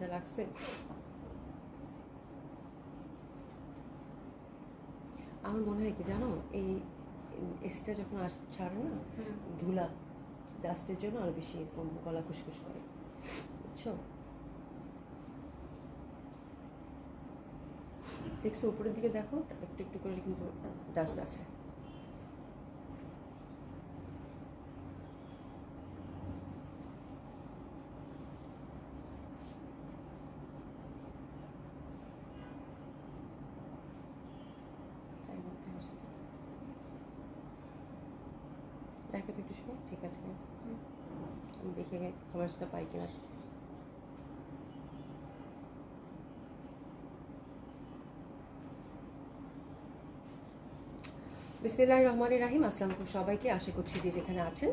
যা লাগছে। আমার মনে হয় কি জানো, এই এসিটা যখন ছাড়ে না, ধুলা ডাস্টের জন্য আরো বেশি এরকম গলা খুশখুশ করে, বুঝছো? দেখছো উপরের দিকে দেখো, একটু একটু করে কিন্তু ডাস্ট আছে। দেখো তো একটু সময়, ঠিক আছে, আমি দেখে কমার্সটা পাই কিনা। বিসমিল্লাহির রহমানির রহিম। আসসালামু আলাইকুম সবাইকে, আশা করছি যে যেখানে আছেন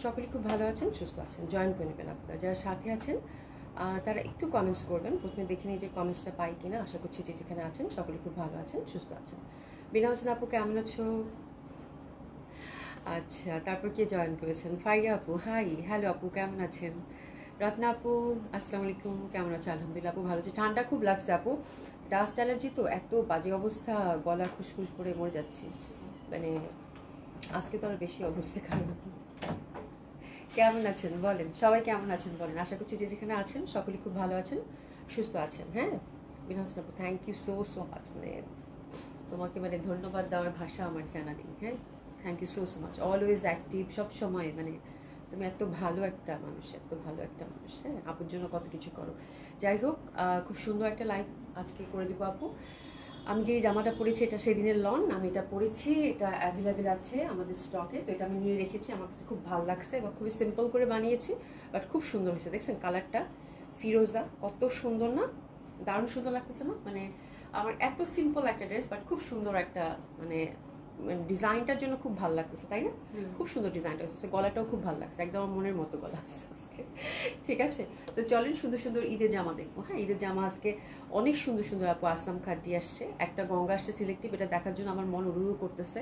সকলে খুব ভালো আছেন, সুস্থ আছেন। জয়েন করে নেবেন আপনারা যারা সাথে আছেন, তারা একটু কমেন্টস করবেন। প্রথমে দেখে নিই যে কমেন্টসটা পাই কিনা। আশা করছি যে যেখানে আছেন সকলে খুব ভালো আছেন, সুস্থ আছেন। বিনা হোসেন আপু কেমন আছো? আচ্ছা, তারপর কে জয়েন করেছেন? ফারিয়া আপু, হাই, হ্যালো আপু, কেমন আছেন? রত্না আপু, আসসালামু আলাইকুম, কেমন আছে? আলহামদুলিল্লাহ আপু ভালো আছে। ঠান্ডা খুব লাগছে আপু, ডাস্ট অ্যালার্জি তো, এত বাজে অবস্থা, গলা খুশখুশ করে মরে যাচ্ছি। মানে আজকে তো আরো বেশি অবস্থা খারাপ। কেমন আছেন বলেন, সবাই কেমন আছেন বলেন। আশা করছি যে যেখানে আছেন সকলে খুব ভালো আছেন, সুস্থ আছেন। হ্যাঁ, বিনা হোসেন আপু, thank you so so much. মানে তোমাকে মানে ধন্যবাদ দেওয়ার ভাষা আমার জানা নেই। হ্যাঁ, thank you so so much, always active, সব সময়। মানে তুমি এত ভালো একটা মানুষ, এত ভালো একটা মানুষ। হ্যাঁ, আপুর জন্য কত কিছু করো। যাই হোক, খুব সুন্দর একটা লাইভ আজকে করে দেবো আপু। আমি যে জামাটা পরেছি এটা সেদিনের লন, আমি এটা পরেছি, এটা অ্যাভেলেবেল আছে আমাদের স্টকে, তো এটা আমি নিয়ে রেখেছি। আমার কাছে খুব ভালো লাগছে এবং খুবই সিম্পল করে বানিয়েছি, বাট খুব সুন্দর হয়েছে। দেখছেন কালারটা ফিরোজা, কত সুন্দর না? দারুণ সুন্দর লাগতেছে না? মানে আমার এত সিম্পল একটা ড্রেস, বাট খুব সুন্দর একটা মানে ডিজাইনটার জন্য খুব ভালো লাগতেছে, তাই না? খুব সুন্দর ডিজাইনটা হচ্ছে, গলাটাও খুব ভালো লাগছে, একদম আমার মনের মতো গলা হচ্ছে আজকে। ঠিক আছে, তো চলেন সুন্দর সুন্দর ঈদের জামা দেখবো। হ্যাঁ, ঈদের জামা আজকে অনেক সুন্দর সুন্দর আপু আসাম খাড্ডি আসছে, একটা গঙ্গা আসছে সিলেক্টিভ, এটা দেখার জন্য আমার মন উড়ু করতেছে।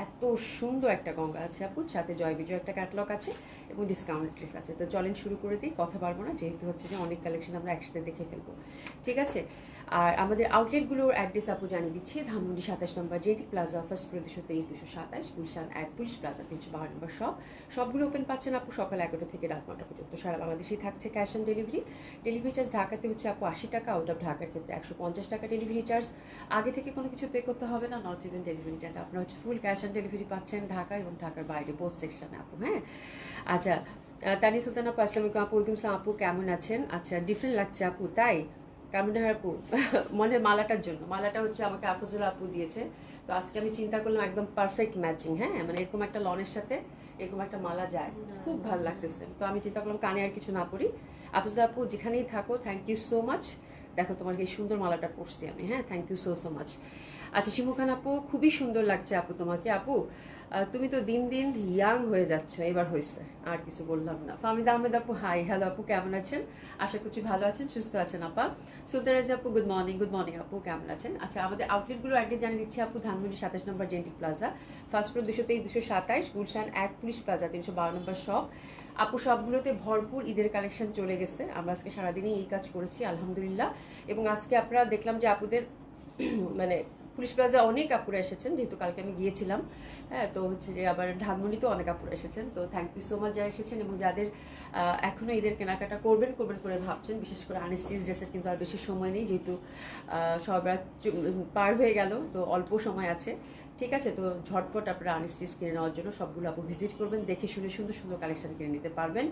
এত সুন্দর একটা গঙ্গা আছে আপুর, সাথে জয় বিজয় একটা ক্যাটালগ আছে এবং ডিসকাউন্ট ড্রেস আছে। তো চলেন শুরু করে দিই, কথা পারবো না যেহেতু হচ্ছে যে অনেক কালেকশন আমরা একসাথে দেখে ফেলবো। ঠিক আছে, আর আমাদের আউটলেটগুলোর অ্যাড্রেস আপু জানিয়ে দিচ্ছি। ধানমন্ডি 27 নম্বর JT plaza, first floor 223 227, Gulshan এক পুলিশ প্লাজা 312 নম্বর সবগুলো ওপেন পাচ্ছেন আপু সকাল 11টা থেকে রাত 9টা পর্যন্ত। সারা বাংলাদেশেই থাকছে cash on delivery. Delivery charge ঢাকাতে হচ্ছে আপু 80 টাকা, আউট অফ ঢাকার ক্ষেত্রে 150 টাকা ডেলিভারি চার্জ। আগে থেকে কোনো কিছু পে করতে হবে না, নট ইভেন ডেলিভারি চার্জ। আপনারা হচ্ছে ফুল ক্যাশ অন ডেলিভারি পাচ্ছেন ঢাকা এবং ঢাকার বাইরে বোথ সেকশনে আপু। হ্যাঁ, আচ্ছা, তানি সুলতান আপু, আসসালামু আলাইকুম আপু। ওয়ালাইকুম আসসালাম আপু, কেমন আছেন? আচ্ছা, ডিফারেন্ট লাগছে আপু, তাই? কামিনা আপু, মনে মালাটার জন্য, মালাটা হচ্ছে আমাকে আফজুল আপু দিয়েছে, তো আজকে আমি চিন্তা করলাম একদম পারফেক্ট ম্যাচিং। হ্যাঁ, মানে এরকম একটা লনের সাথে এরকম একটা মালা যায়, খুব ভালো লাগতেছে। তো আমি চিন্তা করলাম কানে আর কিছু না পড়ি। আফজুল আপু যেখানেই থাকো, থ্যাংক ইউ সো মাচ। দেখো তোমার এই সুন্দর মালাটা পরছি আমি। হ্যাঁ, thank you so so much. আচ্ছা, শিমু খান আপু, খুবই সুন্দর লাগছে আপু তোমাকে। আপু তুমি তো দিন দিন ইয়াং হয়ে যাচ্ছ, এবার হয়েছে, আর কিছু বললাম না। ফাহমিদা আহমেদ আপু, হাই, হ্যালো আপু, কেমন আছেন? আশা করছি ভালো আছেন, সুস্থ আছেন আপা। সুলতানাজ আপু, গুড মর্নিং আপু, কেমন আছেন? আচ্ছা, আমাদের আউটলেটগুলো অ্যাড্রেস জানিয়ে দিচ্ছি আপু। ধানমন্ডি 27 নম্বর জেন্টিক প্লাজা, ফার্স্ট ফ্লোর 223 227, গুলশান এক পুলিশ প্লাজা 312 নম্বর আপু সবগুলোতে ভরপুর ঈদের কালেকশন চলে গেছে। আমরা আজকে সারাদিনই এই কাজ করেছি আলহামদুলিল্লাহ। এবং আজকে আপনারা দেখলাম যে আপুদের মানে পুলিশ প্লাজা অনেক আপুরা এসেছেন, যেহেতু কালকে আমি গিয়েছিলাম। হ্যাঁ, তো হচ্ছে যে আবার ধানমন্ডিতেও অনেক আপুরা এসেছেন, তো থ্যাংক ইউ সো মাচ যারা এসেছেন এবং যাদের এখনও ঈদের কেনাকাটা করবেন করে ভাবছেন। বিশেষ করে আনস্টিচ ড্রেসের কিন্তু আর বেশি সময় নেই, যেহেতু সব রাত পার হয়ে গেল, তো অল্প সময় আছে। ঠিক আছে, তো ঝটপট আপনারা আনস্টিচ কিনে নেওয়ার জন্য সবগুলো আপু ভিজিট করবেন, দেখে শুনে সুন্দর সুন্দর কালেকশন কিনে নিতে পারবেন।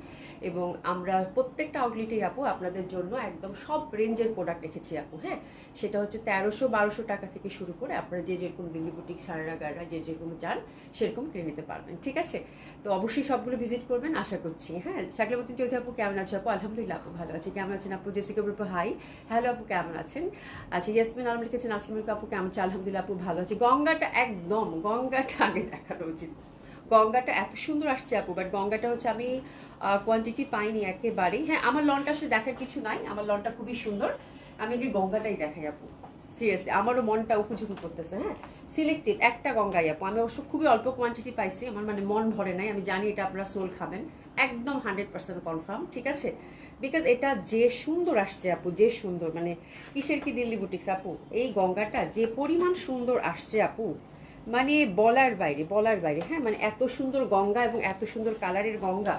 এবং আমরা প্রত্যেকটা আউটলেটেই আপু আপনাদের জন্য একদম সব রেঞ্জের প্রোডাক্ট রেখেছি আপু। হ্যাঁ, সেটা হচ্ছে 1300-1200 টাকা থেকে শুরু করে আপনারা যে যেরকম দিল্লি বুটিক, সারারা গাড়া যে যেরকম চান সেরকম কিনে নিতে পারবেন। ঠিক আছে, তো অবশ্যই সবগুলো ভিজিট করবেন আশা করছি। হ্যাঁ, শাকিলাবতী চৌধুরী আপু, কেমন আছো আপু? আলহামদুলিল্লাহ আপু ভালো আছি, কেমন আছেন আপু? জেসিকা আপু, হাই, হ্যালো আপু, কেমন আছেন? আচ্ছা, ইয়াসমিন আলম লিখেছেন, আসসালামু আলাইকুম আপু, কেমন আছে? আলহামদুলিল্লাহ আপু ভালো আছি। গঙ্গাটা একদম, গঙ্গাটা আগে দেখানো উচিত। গঙ্গাটা এত সুন্দর আসছে আপু, বাট গঙ্গাটা হচ্ছে আমি কোয়ান্টিটি পাইনি একেবারেই। হ্যাঁ, আমার লনটা আসলে দেখার কিছু নাই, আমার লনটা খুবই সুন্দর। আমি আগে গঙ্গাটাই দেখাই আপু। সিরিয়াসলি আমারও মনটা উপযোগী করতেছে। হ্যাঁ, সিলেক্টিভ একটা গঙ্গাই আপু, আমি অবশ্য খুবই অল্প কোয়ান্টিটি পাইছি, আমার মানে মন ভরে নাই, আমি জানি এটা আপনারা সোল খাবেন, একদম 100% কনফার্ম, ঠিক আছে? বিকজ এটা যে সুন্দর আসছে আপু, যে সুন্দর, মানে কিসের কি দিল্লি বুটিক্স আপু, এই গঙ্গাটা যে পরিমাণ সুন্দর আসছে আপু, মানে বলার বাইরে, বলার বাইরে। হ্যাঁ, মানে এত সুন্দর গঙ্গা এবং এত সুন্দর কালারের গঙ্গা,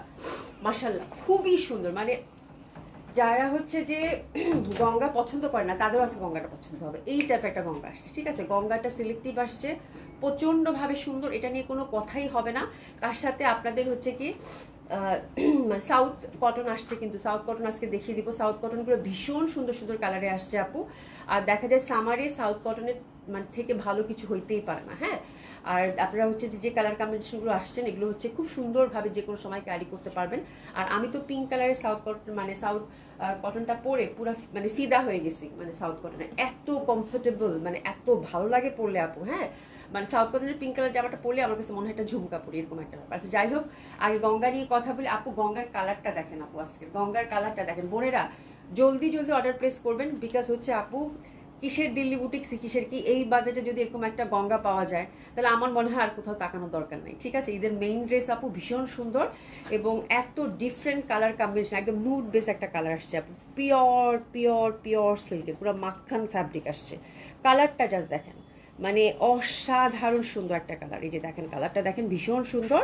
মাশাল্লাহ খুবই সুন্দর। মানে যারা হচ্ছে যে গঙ্গা পছন্দ করে না তাদেরও আজকে গঙ্গাটা পছন্দ হবে, এই টাইপের একটা গঙ্গা আসছে, ঠিক আছে? গঙ্গাটা সিলেক্টিভ আসছে, প্রচণ্ডভাবে সুন্দর, এটা নিয়ে কোনো কথাই হবে না। তার সাথে আপনাদের হচ্ছে কি সাউথ কটন আসছে, কিন্তু সাউথ কটন আজকে দেখিয়ে দিব। সাউথ কটনগুলো ভীষণ সুন্দর সুন্দর কালারে আসছে আপু, আর দেখা যায় সামারে সাউথ কটনের মানে থেকে ভালো কিছু হইতেই পারে না। হ্যাঁ, আর আপনারা হচ্ছে যে কালার কম্বিনেশনগুলো আসছেন এগুলো হচ্ছে খুব সুন্দরভাবে যে কোনো সময় ক্যারি করতে পারবেন। আর আমি তো পিঙ্ক কালারের সাউথ কটন মানে সাউথ কটনটা পরে পুরো মানে ফিদা হয়ে গেছি, মানে সাউথ কটনে এত কমফোর্টেবল, মানে এত ভালো লাগে পরলে আপু। হ্যাঁ, মানে সাউথ কটনের পিঙ্ক কালার জামাটা পরলে আমার কাছে মনে হয় একটা ঝুমকা পরি, এরকম একটা ব্যাপার। আচ্ছা যাই হোক, আগে গঙ্গা নিয়ে কথা বলি আপু। গঙ্গার কালারটা দেখেন আপু, আজকে গঙ্গার কালারটা দেখেন। বোনেরা জলদি জলদি অর্ডার প্লেস করবেন, বিকজ হচ্ছে আপু কিসের দিল্লি বুটিক্স কিসের কি, এই বাজেটে যদি এরকম একটা গঙ্গা পাওয়া যায় তাহলে আমার মনে হয় আর কোথাও তাকানোর দরকার নেই, ঠিক আছে? ঈদের মেইন ড্রেস আপু ভীষণ সুন্দর এবং এত ডিফারেন্ট কালার কম্বিনেশন, একদম নুড বেস একটা কালার আসছে আপু, পিওর পিওর পিওর সিল্কের পুরো মাখন ফ্যাব্রিক আসছে। কালারটা জাস্ট দেখেন, মানে অসাধারণ সুন্দর একটা কালার। এই যে দেখেন কালারটা দেখেন, ভীষণ সুন্দর।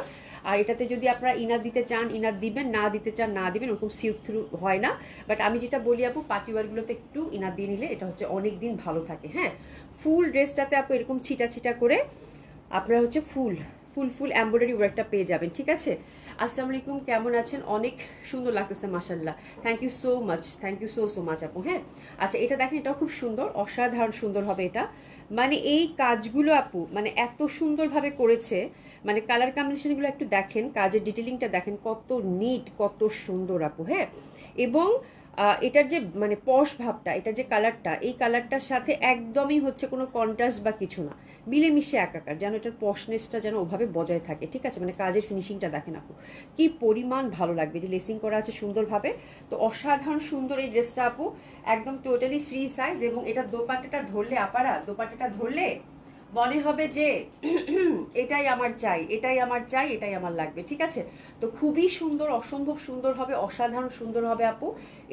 আর এটাতে যদি আপনারা ইনার দিতে চান ইনার দিবেন, না দিতে চান না দিবেন, ওরকম সিল্ক থ্রু হয় না। বাট আমি যেটা বলি আপু, পার্টিওয়ারগুলোতে একটু ইনার দিয়ে নিলে এটা হচ্ছে অনেক দিন ভালো থাকে। হ্যাঁ, ফুল ড্রেসটাতে আপু এরকম ছিটা ছিটা করে আপনারা হচ্ছে ফুল ফুল ফুল এমব্রয়ডারি ওয়ার্কটা পেয়ে যাবেন, ঠিক আছে? আসসালামু আলাইকুম, কেমন আছেন? অনেক সুন্দর লাগতেছে মাশাল্লাহ, thank you so much, thank you so much আপু। হ্যাঁ, আচ্ছা এটা দেখেন, এটাও খুব সুন্দর, অসাধারণ সুন্দর হবে এটা। মানে এই কাজগুলো আপু মানে এত সুন্দরভাবে করেছে, মানে কালার কম্বিনেশনগুলো একটু দেখেন, কাজের ডিটেলিংটা দেখেন কত নিট, কত সুন্দর আপু। হ্যাঁ, এবং এটার যে মানে পশ ভাবটা, এটা যে কালারটা, এই কালারটার সাথে একদমই হচ্ছে কোনো কন্ট্রাস্ট বা কিছু না, মিলেমিশে একাকার, যেন এটার পশনেসটা যেন ওভাবে বজায় থাকে, ঠিক আছে? মানে কাজের ফিনিশিংটা দেখেন আপু কি পরিমাণ ভালো লাগবে, যে লেসিং করা আছে সুন্দরভাবে। তো অসাধারণ সুন্দর এই ড্রেসটা আপু, একদম টোটালি ফ্রি সাইজ। এবং এটা দোপাট্টাটা ধরলে আপারা, দোপাট্টাটা ধরলে মনে হবে যে এটাই আমার চাই, এটাই আমার চাই, এটাই আমার লাগবে, ঠিক আছে? তো খুবই সুন্দর, অসম্ভব সুন্দর হবে, অসাধারণ সুন্দর হবে আপু,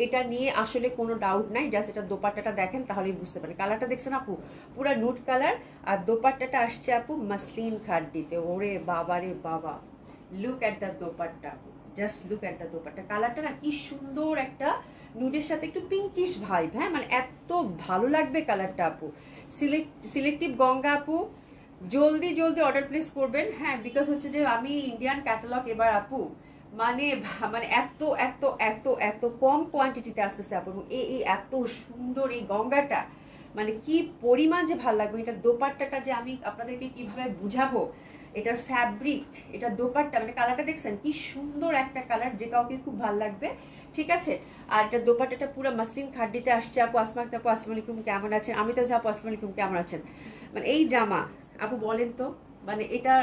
এটা নিয়ে আসলে কোনো ডাউট নাই। জাস্ট এটা দোপাট্টাটা দেখেন তাহলেই বুঝতে পারেন। কালারটা দেখছেন আপু, পুরা নুড কালার, আর দোপাট্টাটা আসছে আপু মাসলিন খাড্ডিতে। ওরে বাবা রে বাবা, look at the dupatta, just look at the dupatta. কালারটা না কি সুন্দর, একটা নুডের সাথে একটু পিঙ্কিশ ভাইব। হ্যাঁ, মানে এত ভালো লাগবে কালারটা আপু। সিলেক্টিভ গঙ্গা আপু, জলদি জলদি অর্ডার প্লেস করবেন। হ্যাঁ, বিকজ হচ্ছে যে আমি ইন্ডিয়ান ক্যাটালগ এবার আপু মানে মানে এত এত এত এত কম কোয়ান্টিটিতে আসতেছে আপু, এবং এই এত সুন্দর এই গঙ্গাটা মানে কি পরিমাণ যে ভালো লাগবে। এটার দোপাট্টাটা যে আমি আপনাদেরকে কিভাবে বুঝাবো, এটার ফ্যাব্রিক, এটার দোপাট্টা, মানে কালারটা দেখছেন কি সুন্দর একটা কালার, যে কাউকে খুব ভালো লাগবে, ঠিক আছে? আর এটা দোপাট্টাটা পুরো মাসলিন খাড্ডিতে আসছে আপু। আসমা আপু আসসালামু আলাইকুম, কেমন আছেন? আমি তো আপু আসসালামু আলাইকুম, কেমন আছেন? মানে এই জামা আপু বলেন তো, মানে এটা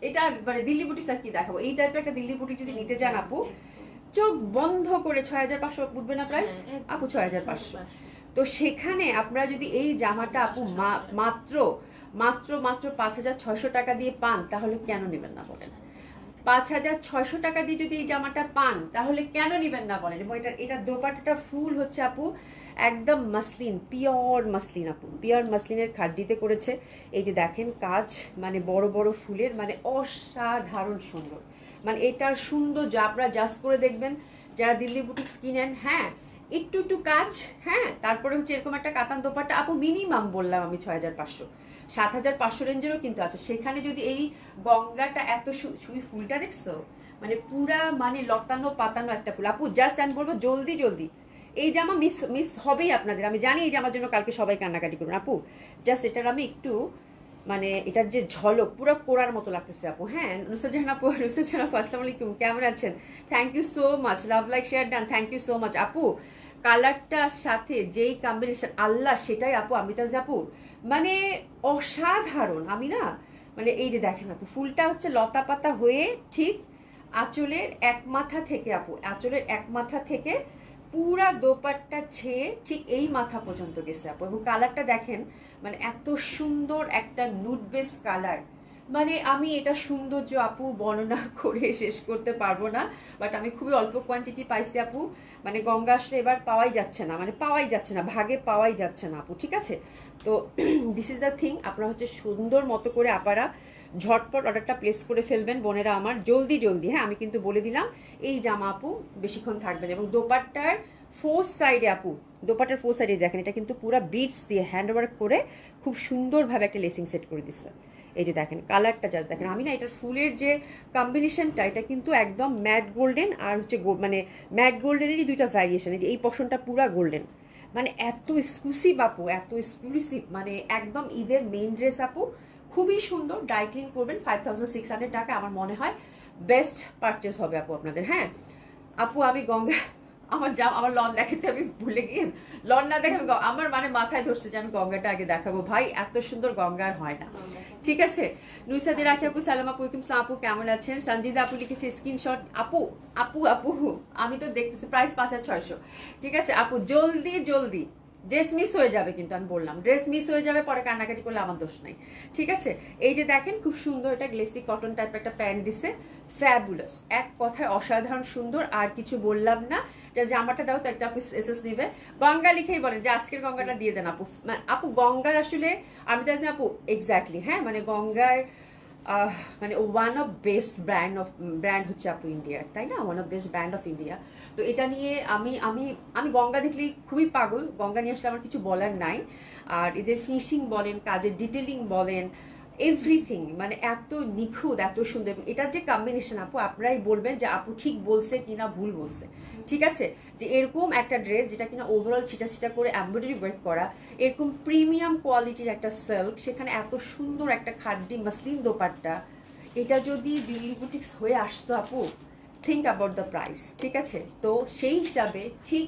এটা মানে দিল্লি বুটিক্স আর কি দেখাবো, এই টাইপের একটা দিল্লি বুটিক যদি নিতে যান আপু, চোখ বন্ধ করে 6500 উঠবে না প্রাইস আপু, 6500। তো সেখানে আপনারা যদি এই জামাটা আপু মাত্র মাত্র মাত্র 5600 টাকা দিয়ে পান, তাহলে কেন নেবেন না বলেন? 5600 টাকা দিয়ে যদি এই জামাটা পান, তাহলে কেন নিবেন না বলেন? এবং এটা দোপাট্টাটা ফুল হচ্ছে আপু একদম মাসলিন, পিওর মাসলিন আপু, পিওর মাসলিনের খাড্ডিতে করেছে। এই যে দেখেন কাজ, মানে বড় বড় ফুলের, মানে অসাধারণ সুন্দর। মানে এটার সুন্দর যা আপনারা জাস্ট করে দেখবেন যারা দিল্লি বুটিক্স কিনেন। হ্যাঁ, একটু একটু কাজ, হ্যাঁ, তারপরে হচ্ছে এরকম একটা কাতান দোপাট্টা আপু, মিনিমাম বললাম আমি 6500, 7500 রেঞ্জেরও কিন্তু আছে। সেখানে যদি এই গঙ্গাটা এত সুই, ফুলটা দেখছো মানে পুরা মানে লতানো পাতানো একটা ফুল আপু। জাস্ট আমি বলবো জলদি জলদি এই জামা মিস মিস হবেই আপনাদের, আমি জানি এই জামার জন্য কালকে সবাই কান্নাকাটি করবেন আপু। জাস্ট এটার আমি একটু মানে এটার যে ঝলক পুরো কোরার মতো লাগতেছে আপু। হ্যাঁ, নুসরাত জাহান আপু, নুসরাত জাহান আপু আসসালামু আলাইকুম, কেমন আছেন? Thank you so much, love like share done, thank you so much আপু। কালারটার সাথে যেই কম্বিনেশন আল্লাহ, সেটাই আপু অমিতাজ আপু মানে অসাধারণ। আমি না মানে এই যে দেখেন আপু, ফুলটা হচ্ছে লতা পাতা হয়ে ঠিক আঁচলের এক মাথা থেকে আপু, আঁচলের এক মাথা থেকে পুরা দোপাট্টা ছেয়ে ঠিক এই মাথা পর্যন্ত গেছে আপু, এবং কালারটা দেখেন, মানে এত সুন্দর একটা নুড বেস কালার। মানে আমি এটা সৌন্দর্য আপু বর্ণনা করে শেষ করতে পারবো না, বাট আমি খুবই অল্প কোয়ান্টিটি পাইছি আপু। মানে গঙ্গা আসলে এবার পাওয়াই যাচ্ছে না, মানে পাওয়াই যাচ্ছে না, ভাগে পাওয়াই যাচ্ছে না আপু, ঠিক আছে? তো দিস ইজ দ্য থিং, আপনারা হচ্ছে সুন্দর মতো করে আপারা ঝটপট অর্ডারটা প্লেস করে ফেলবেন বোনেরা আমার, জলদি জলদি। হ্যাঁ, আমি কিন্তু বলে দিলাম এই জামা আপু বেশিক্ষণ থাকবেন। এবং দোপাট্টার ফোর সাইডে আপু, দোপাট্টার ফোর সাইডে দেখেন, এটা কিন্তু পুরো বিটস দিয়ে হ্যান্ডওয়ার্ক করে খুব সুন্দরভাবে একটা লেসিং সেট করে দিচ্ছে। এই যে দেখেন কালারটা, জাস্ট দেখেন। আমি না এটার ফুলের যে কম্বিনেশনটা, এটা কিন্তু একদম ম্যাট গোল্ডেন আর হচ্ছে মানে ম্যাট গোল্ডেনেরই দুইটা ভ্যারিয়েশন। এই যে এই পশনটা পুরা গোল্ডেন, মানে এত এক্সক্লুসিভ আপু, এত এক্সক্লুসিভ, মানে একদম ঈদের মেইন ড্রেস আপু। খুবই সুন্দর, ড্রাই ক্লিন করবেন, 5600 টাকা আমার মনে হয় বেস্ট পারচেস হবে আপু আপনাদের। হ্যাঁ আপু, আমি গঙ্গা, আমার লন দেখাতে আমি ভুলে গিয়ে, লন না দেখে আমার মানে মাথায় ধরছে যে আমি গঙ্গাটা আগে দেখাবো। ভাই এত সুন্দর গঙ্গা আর হয় না, ঠিক আছে? নুসাদি রাখি আপু, সালাম আপু, ইসলাম আপু, কেমন আছেন? সঞ্জিদা আপু লিখেছে স্ক্রিনশট। আপু আপু আপু আমি তো দেখতেছি প্রাইস 5600, ঠিক আছে আপু? জলদি জলদি, ড্রেস মিস হয়ে যাবে, কিন্তু আমি বললাম ড্রেস মিস হয়ে যাবে, পরে কান্নাকাটি করলে আমার দোষ নাই, ঠিক আছে? এই যে দেখেন খুব সুন্দর, এটা গ্লেসি কটন টাইপ একটা প্যান্ট দিছে, ফ্যাবুলাস, এক কথায় অসাধারণ সুন্দর। আর কিছু বললাম না, যা জামাটা দাও তো একটা আপু এসএস নিবে, গঙ্গা লিখেই বলেন যে আজকের গঙ্গাটা দিয়ে দেন আপু। আপু গঙ্গার আসলে আমি জানি আপু এক্স্যাক্টলি, হ্যাঁ, মানে গঙ্গার মানে ওয়ান অফ বেস্ট ব্র্যান্ড হচ্ছে আপু ইন্ডিয়ার, তাই না? One of best brand of India. তো এটা নিয়ে আমি আমি আমি গঙ্গা দেখলেই খুবই পাগল, গঙ্গা নিয়ে আসলে আমার কিছু বলার নাই। আর এদের ফিনিশিং বলেন, কাজের ডিটেলিং বলেন, এভরিথিং মানে এত নিখুঁত, এত সুন্দর। এবং এটার যে কম্বিনেশন আপু, আপনারাই বলবেন যে আপু ঠিক বলছে কিনা ভুল বলছে, ঠিক আছে? যে এরকম একটা ড্রেস যেটা কিনা ওভারঅল ছিটা ছিটা করে এমব্রয়ডারি ওয়ার্ক করা, এরকম প্রিমিয়াম কোয়ালিটির একটা সিল্ক, সেখানে এত সুন্দর একটা খাড্ডি মাসলিন দোপাট্টা, এটা যদি দিল্লি বুটিক্স হয়ে আসতো আপু, থিঙ্ক অ্যাবাউট দ্য প্রাইস, ঠিক আছে? তো সেই হিসাবে ঠিক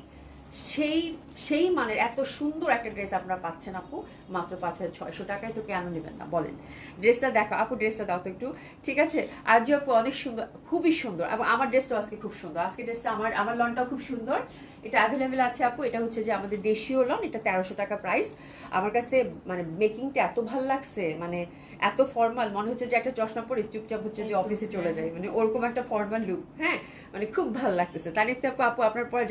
সেই সেই মানের এত সুন্দর একটা ড্রেস আপনারা পাচ্ছেন আপু মাত্র 5600 টাকায়। তো কেন নেবেন না বলেন? ড্রেসটা দেখো আপু, ড্রেসটা দাও তো একটু, ঠিক আছে? আর যে আপু অনেক সুন্দর, খুবই সুন্দর। এবং আমার ড্রেসটাও আজকে খুব সুন্দর, আজকে ড্রেসটা আমার লনটাও খুব সুন্দর। এটা অ্যাভেলেবেল আছে আপু, এটা হচ্ছে যে আমাদের দেশীয় লন, এটা 1300 টাকা প্রাইস। আমার কাছে মানে মেকিংটা এত ভালো লাগছে, মানে এত ফর্মাল, মনে হচ্ছে যে একটা চশমা পরে চুপচাপ হচ্ছে যে অফিসে চলে যায়, মানে ওরকম একটা ফর্মাল লুক। হ্যাঁ, মানে খুব ভালো লাগতেছে। তার নিতে আপু, আপু আপনার পরে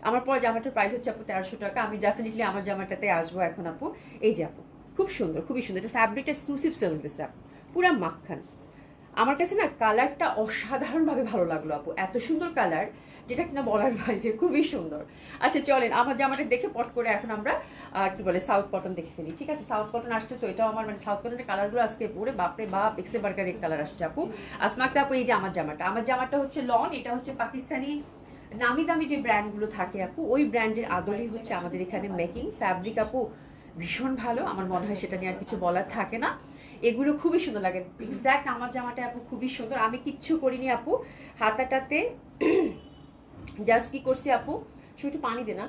আমার পরে জামাটার প্রাইস হচ্ছে আপু 1300 টাকা। আমি ডেফিনেটলি আমার জামাটাতে আসবো এখন আপু। এই যে আপু খুব সুন্দর, খুবই সুন্দর, এটা ফ্যাব্রিকটা এক্সক্লুসিভ সিল্ক দিছে আপু, পুরা মাখন। আমার কাছে না কালারটা অসাধারণভাবে ভালো লাগলো আপু, এত সুন্দর কালার যেটা কিনা বলার বাইরে, খুবই সুন্দর। আচ্ছা চলেন আমার জামাটা দেখে পট করে এখন আমরা কি বলে সাউথ কটন দেখে ফেলি, ঠিক আছে? সাউথ কটন আসছে, তো এটাও আমার মানে সাউথ কটনের কালারগুলো আজকে পরে বাপরে বাপ, এক্সে বার্গারের কালার আসছে আপু। আসমাকটা আপু, এই যে আমার জামাটা হচ্ছে লন, এটা হচ্ছে পাকিস্তানি নামি দামি যে ব্র্যান্ডগুলো থাকে আপু, ওই ব্র্যান্ডের আদলেই হচ্ছে আমাদের এখানে মেকিং। ফ্যাব্রিক আপু ভীষণ ভালো, আমার মনে হয় সেটা নিয়ে আর কিছু বলার থাকে না। এগুলো খুবই সুন্দর লাগে, এক্স্যাক্ট আমার জামাটা আপু খুবই সুন্দর। আমি কিচ্ছু করিনি আপু, হাতাটাতে জাস্ট কি করছি আপু, শুধু একটু পানি দে না,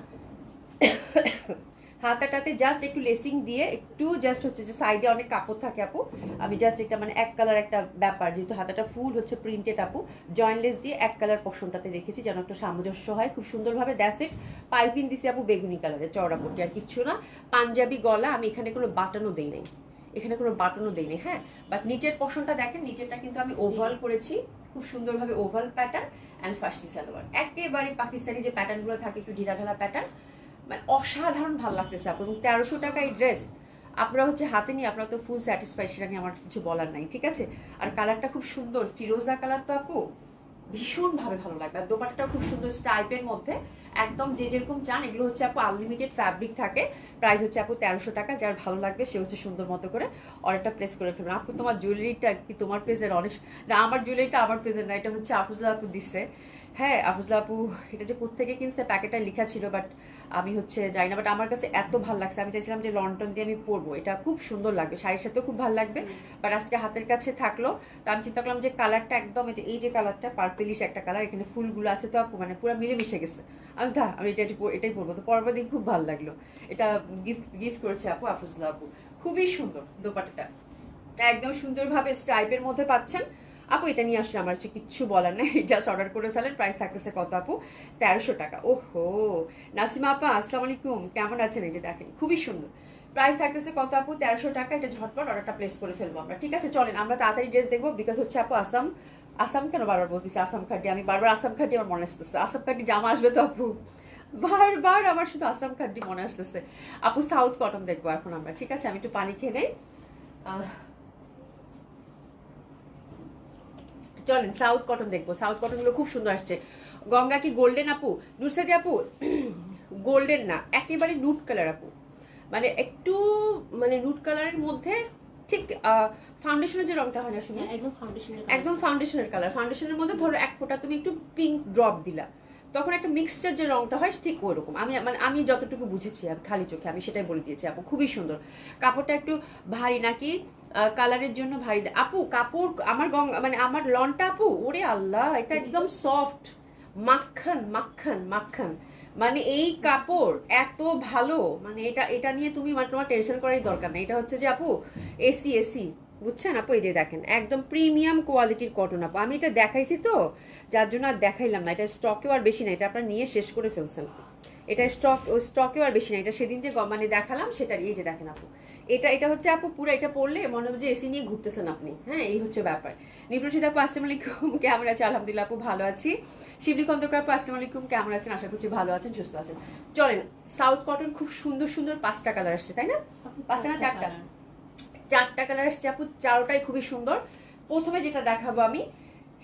হাতাটাতে জাস্ট একটু লেসিং দিয়ে একটু জাস্ট হচ্ছে যে সাইডে অনেক কাপড় থাকে আপু, আমি জাস্ট একটা মানে এক কালার একটা ব্যাপার, যেহেতু হাতাটা ফুল হচ্ছে প্রিন্টেড আপু, জয়েন্টলেস দিয়ে এক কালার পশনটাতে রেখেছি যেন একটা সামঞ্জস্য হয় খুব সুন্দরভাবে। That's it. পাইপিং দিছি আপু বেগুনি কালারের চওড়া পট্টি, আর কিচ্ছু না। পাঞ্জাবি গলা, আমি এখানে কোনো বাটনও দেই নাই, এখানে কোনো বাটনও দেই নাই। হ্যাঁ, বাট নিচের পশনটা দেখেন, নিচেরটা কিন্তু আমি ওভাল করেছি, খুব সুন্দরভাবে ওভাল প্যাটার্ন অ্যান্ড ফার্সি সালোয়ার, একেবারে পাকিস্তানি যে প্যাটার্নগুলো থাকে একটু ঢিলা ঢালা প্যাটার্ন, মানে অসাধারণ ভালো লাগতেছে আপু। এবং 1300 টাকা এই ড্রেস আপনারা হচ্ছে হাতে নিয়ে আপনারা তো ফুল স্যাটিসফাই, সেটা নিয়ে আমার কিছু বলার নাই, ঠিক আছে? আর কালারটা খুব সুন্দর, ফিরোজা কালার, তো আপু ভীষণভাবে ভালো লাগবে। আর দোপাট্টাটা খুব সুন্দর স্টাইপের মধ্যে, একদম যে যেরকম চান। এগুলো হচ্ছে আপু আনলিমিটেড ফ্যাব্রিক থাকে, প্রাইস হচ্ছে আপু 1300 টাকা। যার ভালো লাগবে সে হচ্ছে সুন্দর মতো করে অর্ডারটা প্লেস করে ফেলবেন আপু। তোমার জুয়েলারিটা কি তোমার পেজের অনেক না, আমার জুয়েলারিটা আমার পেজের না, এটা হচ্ছে আফুজা আপু দিচ্ছে। হ্যাঁ আফুজলা আপু, এটা যে কোত্থেকে কিনছে প্যাকেটটা লেখা ছিল, বাট আমি হচ্ছে যাই না, বাট আমার কাছে এত ভালো লাগছে, আমি চাইছিলাম যে লন্ডন দিয়ে আমি পরবো, এটা খুব সুন্দর লাগবে, শাড়ির সাথেও খুব ভালো লাগবে। বাট আজকে হাতের কাছে থাকলো, তো আমি চিন্তা করলাম যে কালারটা একদম এই যে কালারটা পার্পেলিশ একটা কালার, এখানে ফুলগুলো আছে তো আপু, মানে পুরো মিলেমিশে গেছে। আমি এটাই পরবো, তো পরবার দিন খুব ভালো লাগলো। এটা গিফট করেছে আপু আফুজলা আপু, খুবই সুন্দর দোপাট্টাটা, একদম সুন্দরভাবে স্টাইপের মধ্যে পাচ্ছেন। আপু এটা নিয়ে আসলে আমার হচ্ছে কিচ্ছু বলার নেই, জাস্ট অর্ডার করে ফেলেন। প্রাইস থাকতেছে কত আপু? 1300 টাকা। ওহো নাসিমা আপা আসসালামু আলাইকুম, কেমন আছেন? এই যে দেখেন খুবই সুন্দর। প্রাইস থাকতেছে কত আপু? 1300 টাকা। এটা ঝটপট অর্ডারটা প্লেস করে ফেলবো আমরা, ঠিক আছে? চলেন আমরা তাড়াতাড়ি ড্রেস দেখবো, বিকজ হচ্ছে আপু আসাম, আসাম কেন বারবার বলতেছি আসাম খাড্ডি, আমি বারবার আসাম খাড্ডি আমার মনে আসতেছে। আসাম খাড্ডি জামা আসবে তো আপু, বারবার আমার শুধু আসাম খাড্ডি মনে আসতেছে। আপু সাউথ কটন দেখবো এখন আমরা, ঠিক আছে? আমি একটু পানি খেয়ে নেই। চলেন সাউথ কটন দেখবো। সাউথ কটন গুলো খুব সুন্দর আসছে। গঙ্গা কি গোল্ডেন আপু? নুরসাদি আপু গোল্ডেন না, একেবারে নুট কালার আপু, মানে একটু মানে নুট কালারের মধ্যে ঠিক ফাউন্ডেশনের যে রংটা হয় না, শুনে একদম ফাউন্ডেশনের কালার। ফাউন্ডেশনের মধ্যে ধরো এক ফোঁটা তুমি একটু পিঙ্ক ড্রপ দিলা, তখন একটা মিক্সচার যে রংটা হয় ঠিক ওইরকম। আমি যতটুকু বুঝেছি আর খালি চোখে আমি সেটাই বলে দিয়েছি আপু, খুবই সুন্দর। কাপড়টা একটু ভারী নাকি? কালারের জন্য ভারী আপু কাপড়। আমার মানে আমার লনটা আপু, ওরে আল্লাহ, এটা একদম সফট, মাখন মাখন মাখন, মানে এই কাপড় এত ভালো, মানে এটা এটা নিয়ে তুমি মানে তোমার টেনশন করারই দরকার নেই। এটা হচ্ছে যে আপু এসি এসি, বুঝছেন আপু? এই যে দেখেন একদম প্রিমিয়াম কোয়ালিটির কটন আপু। আমি এটা দেখাইছি তো, যার জন্য আর দেখাইলাম না। এটা স্টকেও আর বেশি না, এটা আপনারা নিয়ে শেষ করে ফেলছেন। এটা স্টকেও আর বেশি না। এটা সেদিন যে মানে দেখালাম সেটার, এই যে দেখেন আপু, এটা হচ্ছে আপু পুরো এটা পড়লে মনে হবে যে এসি নিয়ে ঘুরতেছেন আপনি। হ্যাঁ, এই হচ্ছে ব্যাপার। নিপ্রসিদ আপু আসসালামু আলাইকুম, কেমন আছে? আলহামদুলিল্লাহ আপু ভালো আছি। শিবলি খন্দকার আপু আসসালামু আলাইকুম, কেমন আছেন? আশা করছি ভালো আছেন, সুস্থ আছেন। চলেন সাউথ কটন খুব সুন্দর সুন্দর 5টা কালার আসছে, তাই না? 5টা না 4টা? 4টা কালার আসছে আপু, চারোটাই খুবই সুন্দর। প্রথমে যেটা দেখাবো আমি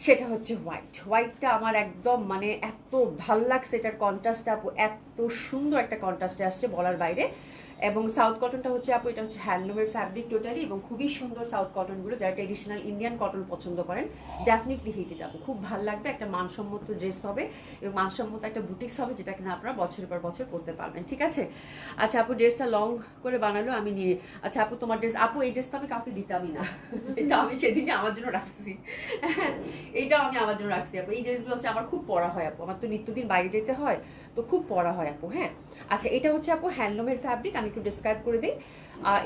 সেটা হচ্ছে হোয়াইট। হোয়াইটটা আমার একদম মানে এত ভাল লাগছে, এটার কন্ট্রাস্টটা আপু এত সুন্দর একটা কন্ট্রাস্টে আসছে বলার বাইরে। এবং সাউথ কটনটা হচ্ছে আপু, এটা হচ্ছে হ্যান্ডলুমের ফ্যাব্রিক টোটালি, এবং খুবই সুন্দর সাউথ কটনগুলো। যারা ট্রেডিশনাল ইন্ডিয়ান কটন পছন্দ করেন ডেফিনেটলি হিট এটা আপু, খুব ভালো লাগবে। একটা মানসম্মত ড্রেস হবে এবং মানসম্মত একটা বুটিক্স হবে, যেটা কিনা আপনারা বছরের পর বছর করতে পারবেন, ঠিক আছে? আচ্ছা আপু ড্রেসটা লং করে বানালো আমি নিয়ে। আচ্ছা আপু তোমার ড্রেস, আপু এই ড্রেসটা আমি কাউকে দিতামই না, এটা আমি সেদিনই আমার জন্য রাখছি, এইটাও আমি আমার জন্য রাখছি আপু। এই ড্রেসগুলো হচ্ছে আমার খুব পরা হয় আপু, আমার তো নিত্যদিন বাইরে যেতে হয়, তো খুব পরা হয় আপু। হ্যাঁ, আচ্ছা এটা হচ্ছে আপু হ্যান্ডলুমের ফ্যাব্রিক, আমি একটু ডিসক্রাইব করে দিই।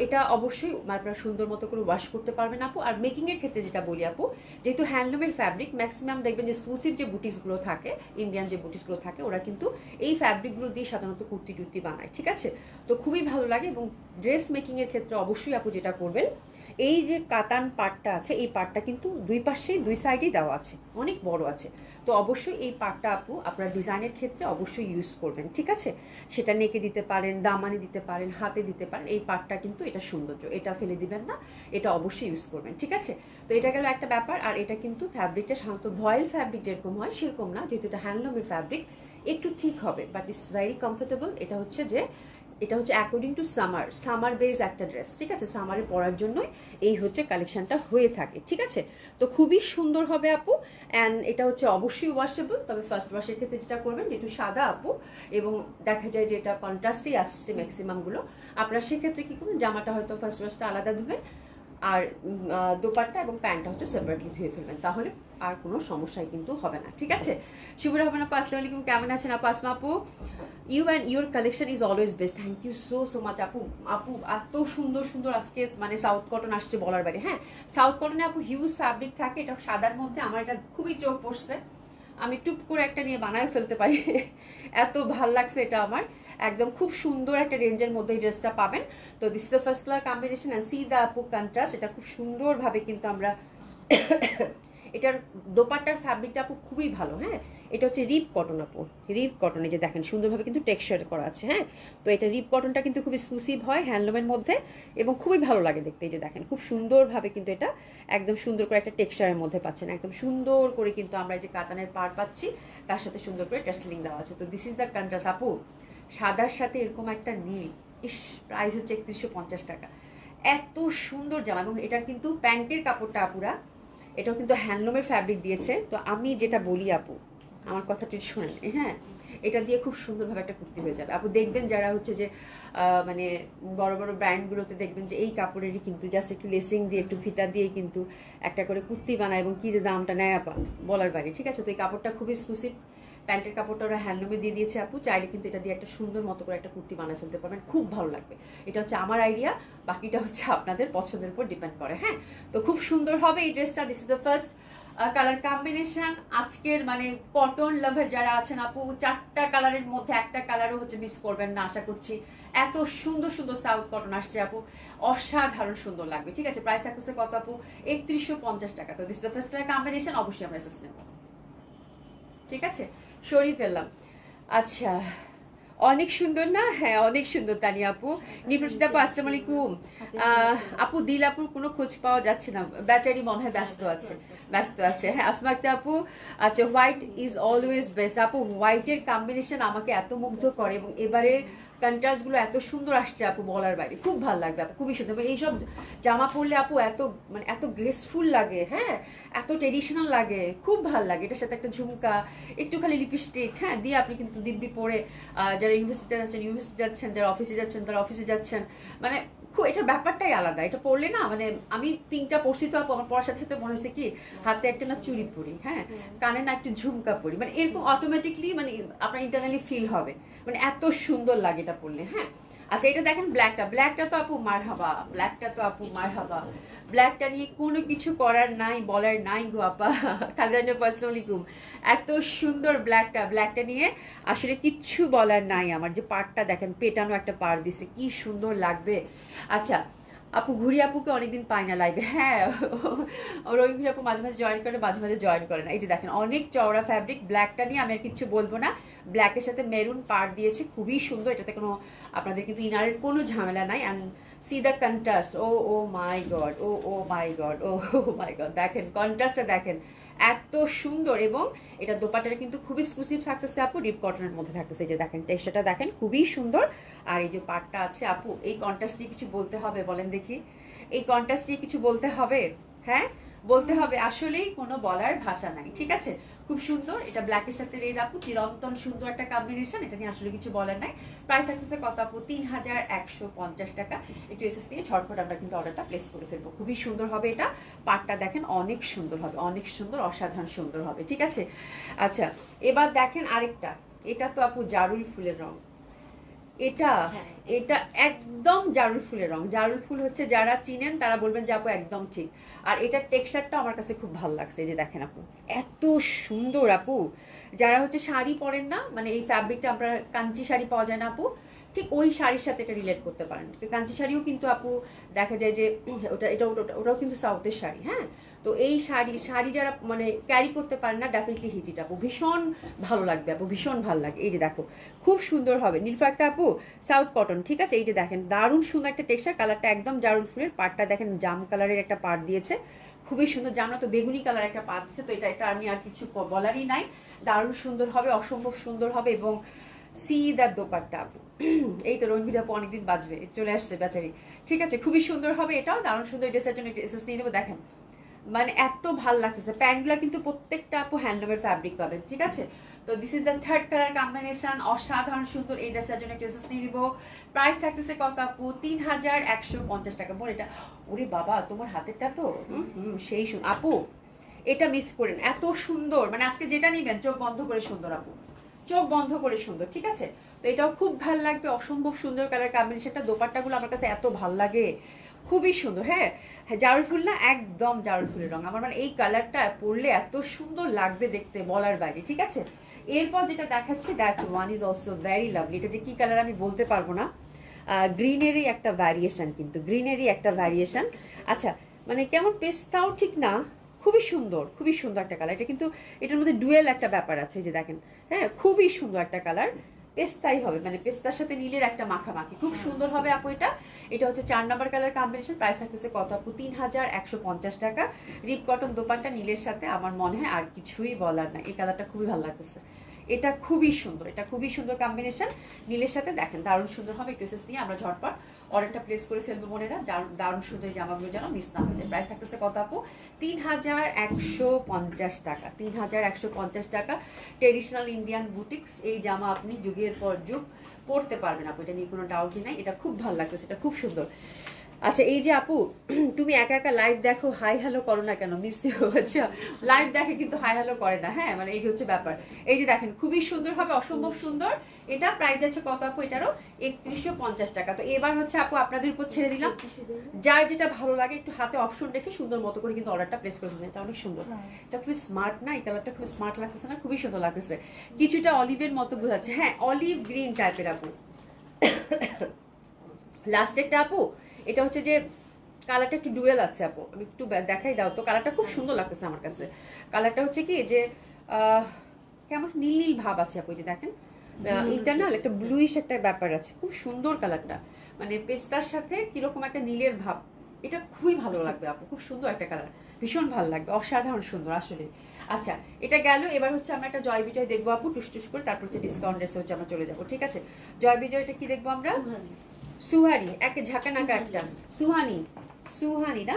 এটা অবশ্যই আপনারা সুন্দর মতো করে ওয়াশ করতে পারবেন আপু। আর মেকিং এর ক্ষেত্রে যেটা বলি আপু, যেহেতু হ্যান্ডলুমের ফ্যাব্রিক, ম্যাক্সিমাম দেখবেন যে এক্সক্লুসিভ যে বুটিক্সগুলো থাকে, ইন্ডিয়ান যে বুটিক্সগুলো থাকে, ওরা কিন্তু এই ফ্যাব্রিকগুলো দিয়ে সাধারণত কুর্তি টুর্তি বানায়, ঠিক আছে? তো খুবই ভালো লাগে। এবং ড্রেস মেকিং এর ক্ষেত্রে অবশ্যই আপু যেটা করবেন, এই যে কাতান পাটটা আছে, এই পাটটা কিন্তু দুই পাশে দুই সাইডেই দেওয়া আছে, অনেক বড় আছে। তো অবশ্যই এই পাটটা আপু আপনারা ডিজাইনের ক্ষেত্রে অবশ্যই ইউজ করবেন, ঠিক আছে? সেটা নেকে দিতে পারেন, দামানে দিতে পারেন, হাতে দিতে পারেন। এই পাটটা কিন্তু এটা সৌন্দর্য, এটা ফেলে দিবেন না, এটা অবশ্যই ইউজ করবেন, ঠিক আছে? তো এটা গেল একটা ব্যাপার। আর এটা কিন্তু ফ্যাব্রিকটা সাধারণত ভয়েল ফ্যাব্রিক যেরকম হয় সেরকম না, যেহেতু এটা হ্যান্ডলুমের ফ্যাব্রিক, একটু থিক হবে, বাট ইটস ভেরি কমফোর্টেবল। এটা হচ্ছে যে এটা হচ্ছে অ্যাকর্ডিং টু সামার বেজ একটা ড্রেস, ঠিক আছে? সামারে পরার জন্যই এই হচ্ছে কালেকশনটা হয়ে থাকে, ঠিক আছে? তো খুবই সুন্দর হবে আপু। অ্যান্ড এটা হচ্ছে অবশ্যই ওয়াশেবল, তবে ফার্স্ট ওয়াশের ক্ষেত্রে যেটা করবেন, যেহেতু সাদা আপু এবং দেখা যায় যে এটা কন্ট্রাস্টেই আসছে ম্যাক্সিমামগুলো, আপনারা সেক্ষেত্রে কি করবেন, জামাটা হয়তো ফার্স্ট ওয়াশটা আলাদা ধুবেন, আর দোপাট্টা এবং প্যান্টটা হচ্ছে সেপারেটলি ধুয়ে ফেলবেন, তাহলে আর কোনো সমস্যাই কিন্তু হবে না, ঠিক আছে? শুভর রহমান আপু আসসালামু আলাইকুম, কেমন আছেন আপু? আসমা আপু you and your collection is always best, thank you so much আপু। আপু এত সুন্দর সুন্দর আজকে মানে সাউথ কটন আসছে বলার বাইরে। হ্যাঁ, সাউথ কটনে আপু হিউজ ফ্যাব্রিক থাকে, এটা সাদার মধ্যে আমার এটা খুবই চোখ পড়ছে, আমি টুপ করে একটা নিয়ে বানায় ফেলতে পারি, এত ভাল লাগছে এটা আমার। একদম খুব সুন্দর একটা রেঞ্জের মধ্যে এই ড্রেসটা পাবেন। তো this is the first colour combination and see the আপু কন্ট্রাস্ট, এটা খুব সুন্দরভাবে কিন্তু আমরা এটার দোপাট্টার ফ্যাব্রিকটা আপু খুবই ভালো। হ্যাঁ, এটা হচ্ছে রিপ কটন আপু, রিপ কটন, এই যে দেখেন সুন্দরভাবে কিন্তু টেক্সচার করা আছে। হ্যাঁ, তো এটা রিপ কটনটা কিন্তু খুব এক্সক্লুসিভ হয় হ্যান্ডলুমের মধ্যে এবং খুবই ভালো লাগে দেখতে। এই যে দেখেন খুব সুন্দরভাবে কিন্তু এটা একদম সুন্দর করে একটা টেক্সচারের মধ্যে পাচ্ছেন, একদম সুন্দর করে কিন্তু আমরা এই যে কাতানের পাড় পাচ্ছি, তার সাথে সুন্দর করে টার্সেলিং দেওয়া আছে। তো দিস ইজ দ্য কন্ট্রাস্ট আপু, সাদার সাথে এরকম একটা নীল, ইস, প্রাইস হচ্ছে 3150 টাকা। এত সুন্দর জামা, এবং এটার কিন্তু প্যান্টের কাপড়টা আপুরা, এটাও কিন্তু হ্যান্ডলুমের ফ্যাব্রিক দিয়েছে। তো আমি যেটা বলি আপু, আমার কথাটি শোনেন, হ্যাঁ, এটা দিয়ে খুব সুন্দরভাবে একটা কুর্তি হয়ে যাবে আপু। দেখবেন যারা হচ্ছে যে মানে বড় বড় ব্র্যান্ডগুলোতে দেখবেন যে এই কাপড়েরই কিন্তু জাস্ট একটু লেসিং দিয়ে একটু ফিতা দিয়ে কিন্তু একটা করে কুর্তি বানায়, এবং কি যে দামটা নেয় আপা বলার বাইরে, ঠিক আছে? তো এই কাপড়টা খুবই এক্সক্লুসিভ, প্যান্টের কাপড়টা ওরা হ্যান্ডলুমে দিয়ে দিয়েছে আপু, চাইলে কিন্তু এটা দিয়ে একটা সুন্দর মতো করে একটা কুর্তি বানায় ফেলতে পারবেন, খুব ভালো লাগবে। এটা হচ্ছে আমার আইডিয়া, বাকিটা হচ্ছে আপনাদের পছন্দের উপর ডিপেন্ড করে। হ্যাঁ, তো খুব সুন্দর হবে এই ড্রেসটা। This is the first colour combination আজকের মানে কটন লাভার যারা আছেন আপু, 4টা কালারের মধ্যে একটা কালারও হচ্ছে মিস করবেন না আশা করছি। এত সুন্দর সুন্দর সাউথ কটন আসছে আপু, অসাধারণ সুন্দর লাগবে। ঠিক আছে, প্রাইস থাকতেছে কত আপু? 3150 টাকা। তো this the first colour combination, অবশ্যই আমরা এসএস নেব। ঠিক আছে, সরিয়ে ফেললাম। আচ্ছা, অনেক সুন্দর না? হ্যাঁ অনেক সুন্দর তানিয়া আপু। নিপ্রসিদ আপু আসসালামু আলাইকুম। আপু দিল আপুর কোনো খোঁজ পাওয়া যাচ্ছে না, বেচারি মনে হয় ব্যস্ত আছে, ব্যস্ত আছে। হ্যাঁ আসমা আক্তার আপু, আচ্ছা হোয়াইট ইজ অলওয়েজ বেস্ট আপু। হোয়াইটের কম্বিনেশন আমাকে এত মুগ্ধ করে এবং এবারের কন্ট্রাস্ট গুলো এত সুন্দর আসছে আপু, বলার বাইরে। খুব ভালো লাগবে আপু, খুবই সুন্দর। এইসব জামা পরলে আপু এত মানে এত গ্রেসফুল লাগে, হ্যাঁ এত ট্রেডিশনাল লাগে, খুব ভালো লাগে। এটার সাথে একটা ঝুমকা, একটু খালি লিপস্টিক, হ্যাঁ দিয়ে আপনি কিন্তু দিব্যি পরে যারা ইউনিভার্সিটিতে যাচ্ছেন ইউনিভার্সিটি যাচ্ছেন, যারা অফিসে যাচ্ছেন তারা অফিসে যাচ্ছেন, মানে খুব এটার ব্যাপারটাই আলাদা। এটা পরলে না মানে আমি পিঙ্কটা পরছি তো আপু, আমার পরার সাথে সাথে মনে হয়েছে কি হাতে একটা না চুড়ি পরি, হ্যাঁ কানে না একটু ঝুমকা পরি, মানে এরকম অটোমেটিকলি মানে আপনার ইন্টারনালি ফিল হবে, মানে এত সুন্দর লাগে এটা পরলে। হ্যাঁ আচ্ছা এটা দেখেন ব্ল্যাকটা, ব্ল্যাকটা তো আপু মারহাবা, ব্ল্যাকটা তো আপু মারহাবা। ব্ল্যাকটা নিয়ে কোনো কিছু করার নাই, বলার নাই গো আপা। খালিদানের আসসালামু আলাইকুম। এত সুন্দর ব্ল্যাকটা, ব্ল্যাকটা নিয়ে আসলে কিচ্ছু বলার নাই আমার। যে পাড়টা দেখেন, পেটানো একটা পাড় দিছে, কি সুন্দর লাগবে। আচ্ছা আপু ঘুরি আপুকে অনেকদিন পাই না লাইভে। হ্যাঁ রোহিত ঘুরি আপু মাঝে মাঝে জয়েন করে, মাঝে মাঝে জয়েন করে না। এই যে দেখেন অনেক চওড়া ফ্যাব্রিক, ব্ল্যাকটা নিয়ে আমি আর কিছু বলবো না। ব্ল্যাকের সাথে মেরুন পাড় দিয়েছে, খুবই সুন্দর। এটাতে কোনো আপনাদের কিন্তু ইনারের কোনো ঝামেলা নাই। And see the contrast, oh oh my god, oh oh my god, oh my god, দেখেন কন্ট্রাস্টটা দেখেন এত সুন্দর। এবং এটা দোপাট্টাটা কিন্তু খুবই এক্সক্লুসিভ থাকতেছে আপু, ডিপ কটনের মধ্যে থাকতেছে। এই যে দেখেন টেক্সচারটা দেখেন খুবই সুন্দর। আর এই যে পাটটা আছে আপু, এই কন্ট্রাস্ট নিয়ে কিছু বলতে হবে বলেন দেখি, এই কন্ট্রাস্ট নিয়ে কিছু বলতে হবে? হ্যাঁ বলতে হবে, আসলেই কোনো বলার ভাষা নাই। ঠিক আছে, খুব সুন্দর। এটা ব্ল্যাকের সাথে রেড আপু, চিরন্তন সুন্দর একটা কম্বিনেশন। এটা নিয়ে আসলে কিছু বলার নাই। প্রাইস থাকতেছে কত আপু? 3150 টাকা। একটু এসএস নিয়ে ঝটপট আমরা কিন্তু অর্ডারটা প্লেস করে ফেলবো। খুবই সুন্দর হবে এটা, পাটটা দেখেন অনেক সুন্দর হবে, অনেক সুন্দর, অসাধারণ সুন্দর হবে। ঠিক আছে, আচ্ছা এবার দেখেন আরেকটা। এটা তো আপু জারুল ফুলের রং, এটা এটা একদম জারুল ফুলের রং। জারুল ফুল হচ্ছে যারা চিনেন তারা বলবেন যে আপু একদম ঠিক। আর এটার টেক্সচারটা আমার কাছে খুব ভালো লাগছে। এই যে দেখেন আপু এত সুন্দর আপু। যারা হচ্ছে শাড়ি পরেন না, মানে এই ফ্যাব্রিকটা আমরা কাঞ্চি শাড়ি পাওয়া যায় না আপু, ঠিক ওই শাড়ির সাথে এটা রিলেট করতে পারেন। কাঞ্চি শাড়িও কিন্তু আপু দেখা যায় যে ওটাও কিন্তু সাউথের শাড়ি। হ্যাঁ তো এই শাড়ি যারা মানে ক্যারি করতে পারেন না, ডেফিনেটলি হিট ইট আপু, ভীষণ ভালো লাগবে আপু, ভীষণ ভালো লাগে। এই যে দেখো খুব সুন্দর হবে। নীলফাক্তা আপু সাউথ কটন, ঠিক আছে। এই যে দেখেন দারুণ সুন্দর একটা টেক্সচার, কালারটা একদম জারুল ফুলের। পাড়টা দেখেন জাম কালারের একটা পাড় দিয়েছে, খুবই সুন্দর। জামটা তো বেগুনি কালার একটা পাড় দিচ্ছে, তো এটা আমি আর কিছু বলারই নাই। দারুণ সুন্দর হবে, অসম্ভব সুন্দর হবে। এবং সি দ্যাট দোপাট্টা আপু, এই তো রঞ্জিত আপু অনেকদিন বাজবে, চলে আসছে বেচারি। ঠিক আছে, খুবই সুন্দর হবে, এটাও দারুণ সুন্দর। ড্রেসের জন্য এসএস নিয়ে নেবো। দেখেন মানে এত ভাল লাগতেছে। প্যান্টগুলো কিন্তু প্রত্যেকটা আপু হ্যান্ডলুমের ফ্যাব্রিক পাবেন। ঠিক আছে, তো this is the third colour combination, অসাধারণ সুন্দর। এই ড্রেসের জন্য ড্রেসেস নিয়ে নিব। প্রাইস থাকতেছে কত আপু? 3150 টাকা। বল এটা, ওরে বাবা তোমার হাতেরটা তো সেই আপু, এটা মিস করেন, এত সুন্দর। মানে আজকে যেটা নিবেন চোখ বন্ধ করে সুন্দর আপু, চোখ বন্ধ করে সুন্দর। ঠিক আছে, তো এটাও খুব ভাল লাগবে, অসম্ভব সুন্দর কালার কম্বিনেশনটা। দোপাট্টাগুলো আমার কাছে এত ভাল লাগে, খুবই সুন্দর। হ্যাঁ জারুল ফুল না, একদম জারুল ফুলের রং। আমার মানে এই কালারটা পরলে এত সুন্দর লাগবে দেখতে, বলার বাইরে। ঠিক আছে, এরপর যেটা দেখাচ্ছি that one is also very lovely. এটা যে কি কালার আমি বলতে পারবো না, গ্রিনেরই একটা ভ্যারিয়েশন, কিন্তু গ্রিনেরই একটা ভ্যারিয়েশন। আচ্ছা মানে কেমন পেস্তাও ঠিক না, খুবই সুন্দর, খুবই সুন্দর একটা কালার। এটা কিন্তু এটার মধ্যে ডুয়েল একটা ব্যাপার আছে, যে দেখেন হ্যাঁ খুবই সুন্দর একটা কালার। পেস্তাই হবে, মানে পেস্তার সাথে নীলের একটা মাখামাখি, খুব সুন্দর হবে আপু। এটা হচ্ছে 4 নাম্বার কালার কম্বিনেশন। প্রাইস থাকতেছে কত আপু? 3150 টাকা। রিপ কটন দোপাট্টা নীলের সাথে, আমার মনে হয় আর কিছুই বলার না। এই কালারটা খুবই ভালো লাগতেছে, এটা খুবই সুন্দর, এটা খুবই সুন্দর কম্বিনেশন নীলের সাথে। দেখেন দারুণ সুন্দর হবে। একটু এসএস নিয়ে আমরা ঝটপট অর্ডারটা প্লেস করে ফেলবো বোনেরা। দারুণ সুন্দর এই জামাগুলো যেন মিস না হয়ে যায়। প্রাইস থাকতেছে কত আপু? 3150 টাকা। 3150 টাকা। ট্রেডিশনাল ইন্ডিয়ান বুটিক্স, এই জামা আপনি যুগের পর যুগ পরতে পারবেন আপু, এটা নিয়ে কোনো ডাউটই নাই। এটা খুব ভালো লাগতেছে, এটা খুব সুন্দর। আচ্ছা এই যে আপু, তুমি একা একা লাইভ দেখো, হাই হ্যালো করো না কেন? মিস হচ্ছে, লাইভ দেখে কিন্তু হাই হ্যালো করে না। হ্যাঁ মানে এই হচ্ছে ব্যাপার। এই যে দেখেন খুবই সুন্দর হবে, অসম্ভব সুন্দর। এটা প্রাইস আছে কত আপু এটারও? 3150 টাকা। তো এবার হচ্ছে আপু আপনাদের উপর ছেড়ে দিলাম, যার যেটা ভালো লাগে একটু হাতে অপশন রেখে সুন্দর মতো করে কিন্তু অর্ডারটা প্লেস করে দিন। এটা অনেক সুন্দর, এটা খুবই স্মার্ট না? এই কালারটা খুব স্মার্ট লাগতেছে না? খুবই সুন্দর লাগতেছে, কিছুটা অলিভের মতো বোঝাচ্ছে। হ্যাঁ অলিভ গ্রিন টাইপের আপু। লাস্টেরটা আপু, এটা হচ্ছে যে কালারটা একটু ডুয়েল আছে আপু, আমি একটু দেখাই দাও তো। কালারটা খুব সুন্দর লাগতেছে আমার কাছে। কালারটা হচ্ছে কি যে কেমন নীল নীল ভাব আছে আপু, যে দেখেন ইন্টারনাল একটা ব্লুইশ একটা ব্যাপার আছে, খুব সুন্দর কালারটা। মানে পেস্তার সাথে কিরকম একটা নীলের ভাব, এটা খুবই ভালো লাগবে আপু, খুব সুন্দর একটা কালার, ভীষণ ভালো লাগবে, অসাধারণ সুন্দর আসলে। আচ্ছা এটা গেল, এবার হচ্ছে আমরা একটা জয় বিজয় দেখবো আপু টুস টুস করে, তারপর হচ্ছে ডিসকাউন্ট ড্রেসে হচ্ছে আমরা চলে যাবো। ঠিক আছে, জয় বিজয়টা কি দেখবো আমরা? সুহানি, একে ঝাঁকানাকা একটা সুহানি, সুহানি না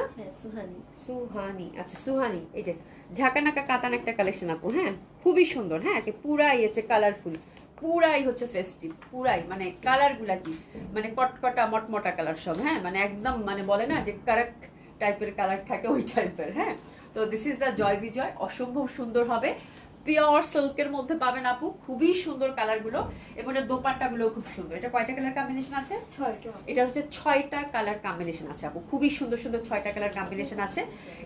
সুহানি, আচ্ছা সুহানি। এই যে ঝাঁকানাকা কাতান একটা কালেকশন আপু। হ্যাঁ খুবই সুন্দর, হ্যাঁ একে পুরাই হচ্ছে কালারফুল, পুরাই হচ্ছে ফেস্টিভ, পুরাই মানে কালার গুলা কি মানে কটকটা মটমটা কালার সব। হ্যাঁ মানে একদম মানে বলে না যে কারেক্ট টাইপের কালার থাকে, ওই টাইপের। হ্যাঁ তো দিস ইজ দ্য জয় বিজয়, অসম্ভব সুন্দর হবে, পিওর সিল্কের মধ্যে পাবেন আপু, খুবই সুন্দর কালার গুলো, এবং এর দোপাট্টা গুলো খুব সুন্দর। এটা কয়টা কালার কম্বিনেশন আছে? 6টা। এটা হচ্ছে 6টা কালার কম্বিনেশন আছে আপু, খুবই সুন্দর সুন্দর 6টা কালার কম্বিনেশন আছে।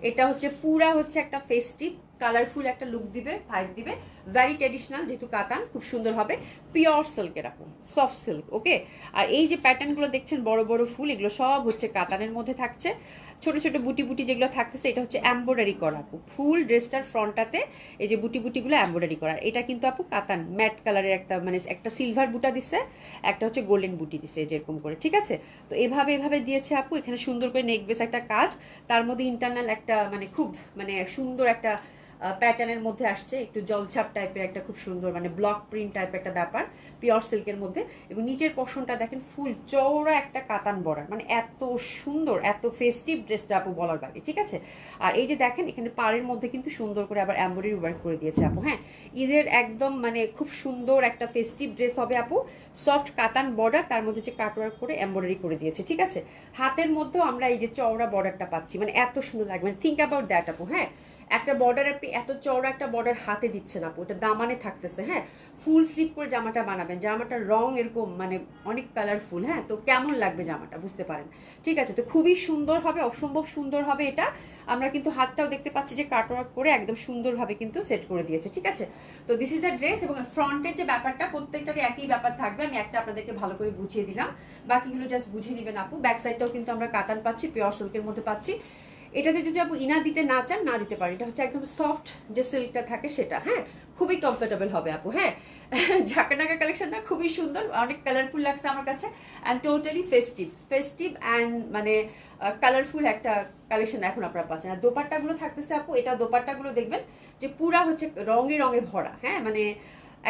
এটা হচ্ছে পুরা হচ্ছে একটা ফেস্টিভ কালারফুল একটা লুক দিবে, ভাইব দিবে, ভেরি ট্রেডিশনাল, যেহেতু কাতান খুব সুন্দর হবে, পিওর সিল্কের আপু, সফট সিল্ক। ওকে, আর এই যে প্যাটার্ন গুলো দেখছেন বড় বড় ফুল, এগুলো সব হচ্ছে কাতানের মধ্যে থাকছে। ছোট ছোট বুটি বুটি যেগুলো থাকতেছে এটা হচ্ছে এমব্রয়ডারি করা আপু, ফুল ড্রেসটার ফ্রন্টটাতে এই যে বুটি বুটিগুলো এমব্রয়ডারি করা। এটা কিন্তু আপু কাতান ম্যাট কালারের একটা মানে একটা সিলভার বুটা দিছে, একটা হচ্ছে গোল্ডেন বুটি দিছে যেরকম করে। ঠিক আছে, তো এভাবে এভাবে দিয়েছে আপু, এখানে সুন্দর করে নেক বেস একটা কাজ, তার মধ্যে ইন্টারনাল একটা মানে খুব মানে সুন্দর একটা প্যাটার্নের মধ্যে আসছে, একটু জলছাপ টাইপের একটা খুব সুন্দর মানে ব্লক প্রিন্ট টাইপের একটা ব্যাপার, পিওর সিল্কের মধ্যে। এবং নিচের পশনটা দেখেন ফুল চওড়া একটা কাতান বর্ডার, মানে এত সুন্দর, এত ফেস্টিভ ড্রেসটা আপু বলার বাইরে। ঠিক আছে, আর এই যে দেখেন এখানে পাড়ের মধ্যে কিন্তু সুন্দর করে আবার এমব্রয়ডারি ওয়ার্ক করে দিয়েছে আপু। হ্যাঁ ঈদের একদম মানে খুব সুন্দর একটা ফেস্টিভ ড্রেস হবে আপু, সফট কাতান বর্ডার, তার মধ্যে যে কাটওয়ার্ক করে এমব্রয়ডারি করে দিয়েছে। ঠিক আছে, হাতের মধ্যেও আমরা এই যে চওড়া বর্ডারটা পাচ্ছি, মানে এত সুন্দর লাগবে, মানে থিঙ্ক অ্যাবাউট দ্যাট আপু। হ্যাঁ একটা বর্ডার আপনি এত চওড়া একটা বর্ডার হাতে দিচ্ছেন আপু, এটা দামানে থাকতেছে। হ্যাঁ ফুল স্লিপ করে জামাটা বানাবেন, জামাটার রং এরকম মানে অনেক কালারফুল। হ্যাঁ তো কেমন লাগবে জামাটা বুঝতে পারেন। ঠিক আছে, তো খুবই সুন্দর হবে, অসম্ভব সুন্দর হবে এটা। আমরা কিন্তু হাতটাও দেখতে পাচ্ছি যে কাটওয়ার্ক করে একদম সুন্দরভাবে কিন্তু সেট করে দিয়েছে। ঠিক আছে, তো দিস ইজ দ্য ড্রেস। এবং ফ্রন্টের যে ব্যাপারটা প্রত্যেকটারই একই ব্যাপার থাকবে, আমি একটা আপনাদেরকে ভালো করে বুঝিয়ে দিলাম, বাকিগুলো জাস্ট বুঝে নেবেন আপু। ব্যাক সাইডটাও কিন্তু আমরা কাতান পাচ্ছি, পিওর সিল্কের মধ্যে পাচ্ছি। এটাতে যদি আপু ইনা দিতে না চান না দিতে পারেন, এটা হচ্ছে একদম সফট যে সিল্কটা থাকে সেটা। হ্যাঁ খুবই কমফোর্টেবল হবে আপু। হ্যাঁ ঝাঁকানাকা কালেকশনটা খুবই সুন্দর, অনেক কালারফুল লাগছে আমার কাছে, and totally festive, festive and মানে কালারফুল একটা কালেকশন এখন আপনারা পাচ্ছেন। আর দোপাট্টাগুলো থাকতেছে আপু, এটা দোপাট্টাগুলো দেখবেন যে পুরা হচ্ছে রঙে রঙে ভরা। হ্যাঁ মানে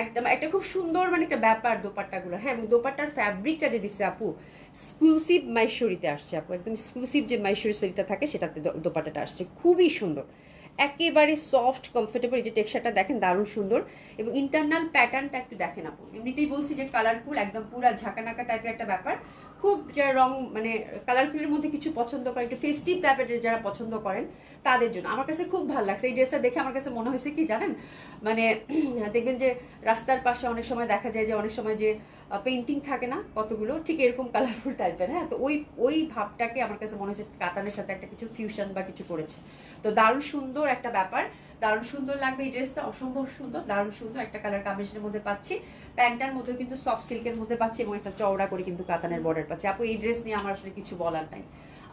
একদম একটা খুব সুন্দর মানে একটা ব্যাপার দোপাট্টাগুলো। হ্যাঁ এবং দোপাট্টার ফ্যাব্রিকটা যে দিচ্ছে আপু এক্সক্লুসিভ মাইশোরিতে আসছে আপু, একদম এক্সক্লুসিভ যে মাইশোরি সিল্কটা থাকে সেটাতে দোপাট্টাটা আসছে, খুবই সুন্দর, একেবারে সফট কমফোর্টেবল। এই যে টেক্সচারটা দেখেন দারুণ সুন্দর, এবং ইন্টারনাল প্যাটার্নটা একটু দেখেন আপু। এমনিতেই বলছি যে কালারফুল, একদম পুরা ঝাঁকানাকা টাইপের একটা ব্যাপার, খুব যারা রং মানে কালারফুলের মধ্যে কিছু পছন্দ করে, একটু ফেস্টিভ টাইপের যারা পছন্দ করেন তাদের জন্য আমার কাছে খুব ভালো লাগছে। এই ড্রেসটা দেখে আমার কাছে মনে হয়েছে কি জানেন, মানে দেখবেন যে রাস্তার পাশে অনেক সময় দেখা যায় যে অনেক সময় যে পেন্টিং থাকে না কতগুলো, ঠিক এরকম কালারফুল টাইপের। হ্যাঁ তো ওই ভাবটাকে আমার কাছে মনে হচ্ছে কাতানের সাথে একটা কিছু ফিউশন বা কিছু করেছে। তো দারুণ সুন্দর একটা ব্যাপার, দারুণ সুন্দর লাগবে এই ড্রেসটা, অসম্ভব সুন্দর, দারুণ সুন্দর একটা কালার কম্বিনেশনের মধ্যে পাচ্ছি, প্যান্টার মধ্যে কিন্তু সফট সিল্কের মধ্যে পাচ্ছি, এবং একটা চওড়া করে কিন্তু কাতানের বর্ডার পাচ্ছি আপু। এই ড্রেস নিয়ে আমার আসলে কিছু বলার নাই,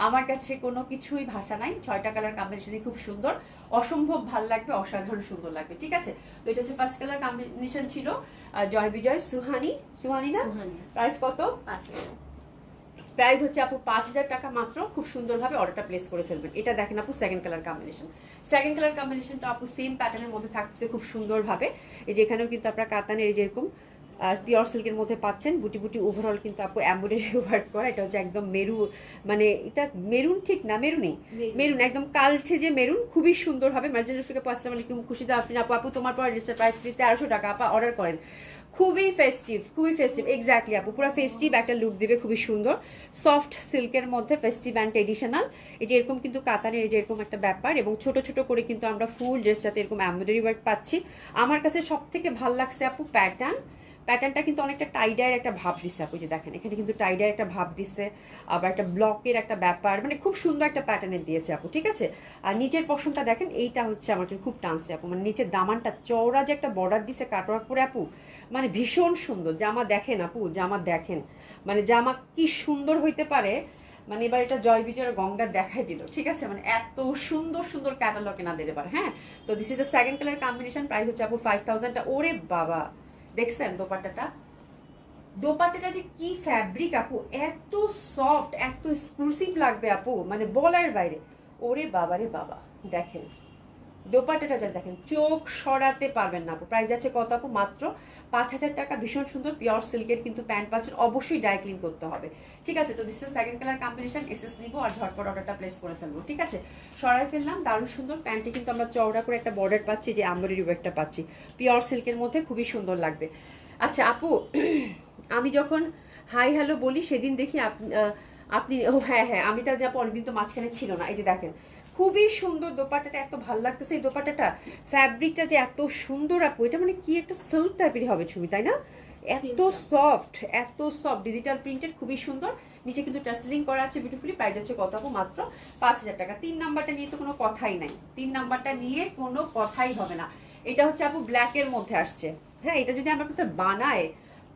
আমার কাছে কোনো কিছুই ভাষা নাই, 6টা কালার কম্বিনেশনই খুব সুন্দর, অসম্ভব ভাল লাগবে, অসাধারণ সুন্দর লাগবে। ঠিক আছে, তো এটা হচ্ছে ফার্স্ট কালার কম্বিনেশন ছিল জয় বিজয় সুহানি, সুহানি না, প্রাইস কত? 5000, প্রাইস হচ্ছে আপু 5000 টাকা মাত্র। খুব সুন্দরভাবে অর্ডারটা প্লেস করে ফেলবেন। এটা দেখেন আপু second colour combination, second colour কম্বিনেশনটা আপু সেম প্যাটার্নের মধ্যে থাকছে খুব সুন্দরভাবে। এই যে এখানেও কিন্তু আপনারা কাতানের এই যেরকম পিওর সিল্কের মধ্যে পাচ্ছেন। বুটি বুটি ওভারঅল কিন্তু আপু এমব্রয়ডারি ওয়ার্ক করা। এটা হচ্ছে একদম মেরু, মানে এটা মেরুন ঠিক না, মেরুনই, মেরুন একদম কালছে যে মেরুন, খুবই সুন্দর হবে। মার্জিন রফিকা আপু আসসালামু আলাইকুম, খুশিদা আফরিন আপু, আপু তোমার পর ড্রেসের প্রাইস প্লিজ 1300 টাকা, আপা অর্ডার করেন। খুবই ফেস্টিভ, খুবই ফেস্টিভ, এক্স্যাক্টলি আপু পুরো ফেস্টিভ একটা লুক দিবে, খুবই সুন্দর সফট সিল্কের মধ্যে ফেস্টিভ অ্যান্ড ট্রেডিশনাল। এই যে এরকম কিন্তু কাতানের এই যে এরকম একটা ব্যাপার, এবং ছোট ছোট করে কিন্তু আমরা ফুল ড্রেসটাতে এরকম এমব্রয়ডারি ওয়ার্ক পাচ্ছি। আমার কাছে সব থেকে ভালো লাগছে আপু প্যাটার্নটা কিন্তু অনেকটা টাইডায়ের একটা ভাব দিচ্ছে আপু, যে দেখেন এখানে কিন্তু টাইডায়ের একটা ভাব দিচ্ছে, আবার একটা ব্লকের একটা ব্যাপার, মানে খুব সুন্দর একটা প্যাটার্নের দিয়েছে আপু, ঠিক আছে। আর নিচের পশনটা দেখেন, এইটা হচ্ছে আমাকে খুব টানছে আপু, মানে নিচের দামানটা চওড়া যে একটা বর্ডার দিছে কাটওয়ার্ক করে আপু, মানে ভীষণ সুন্দর। জামা দেখেন আপু, জামা দেখেন, মানে জামা কি সুন্দর হইতে পারে। মানে এবার এটা জয় বিজয়ের গঙ্গার দেখাই দিল, ঠিক আছে, মানে এত সুন্দর সুন্দর ক্যাটালগ এনাদের এবার। হ্যাঁ, তো this is the second colour combination, price হচ্ছে আপু 5000 টা। ওরে বাবা, দেখছেন দোপাট্টাটা যে কি ফ্যাব্রিক আপু, এত সফট, এত এক্সক্লুসিভ লাগবে আপু, মানে বলার বাইরে। ওরে বাবা রে বাবা, দেখেন দোপাট্টাটা জাস্ট দেখেন, চোখ সরাতে পারবেন না আপু। প্রাইস যাচ্ছে কত আপু? মাত্র 5000 টাকা। ভীষণ সুন্দর পিওর সিল্কের কিন্তু প্যান্ট পাচ্ছেন, অবশ্যই ড্রাই ক্লিন করতে হবে, ঠিক আছে। তো this is second colour combination, SS নিবো আর ঝটপট অর্ডারটা প্লেস করে ফেলবো, ঠিক আছে। সরাই ফেললাম, দারুণ সুন্দর প্যান্টে কিন্তু আমরা চওড়া করে একটা বর্ডার পাচ্ছি, যে এমব্রয়ডারি ওয়ার্কটা পাচ্ছি পিওর সিল্কের মধ্যে, খুবই সুন্দর লাগবে। আচ্ছা আপু, আমি যখন হাই হ্যালো বলি সেদিন দেখি আপনি ও হ্যাঁ হ্যাঁ, আমি তার যে আপু অনেকদিন তো মাঝখানে ছিল না। এই যে দেখেন খুবই সুন্দর দোপাট্টাটা, এত ভালো লাগতেছে এই দোপাট্টাটা, ফ্যাব্রিকটা যে এত সুন্দর আপু, এটা মানে কি একটা সিল্ক টাইপেরই হবে ছবি, তাই না? এত সফট, এত সফট, ডিজিটাল প্রিন্টেড, খুবই সুন্দর। নিচে কিন্তু টাসলিং করা আছে বিউটিফুলি। প্রাইস যাচ্ছে কত আপু? মাত্র 5000 টাকা। 3 নাম্বারটা নিয়ে তো কোনো কথাই নাই, 3 নাম্বারটা নিয়ে কোনো কথাই হবে না। এটা হচ্ছে আপু ব্ল্যাকের মধ্যে আসছে। হ্যাঁ, এটা যদি আমরা কোথাও বানায়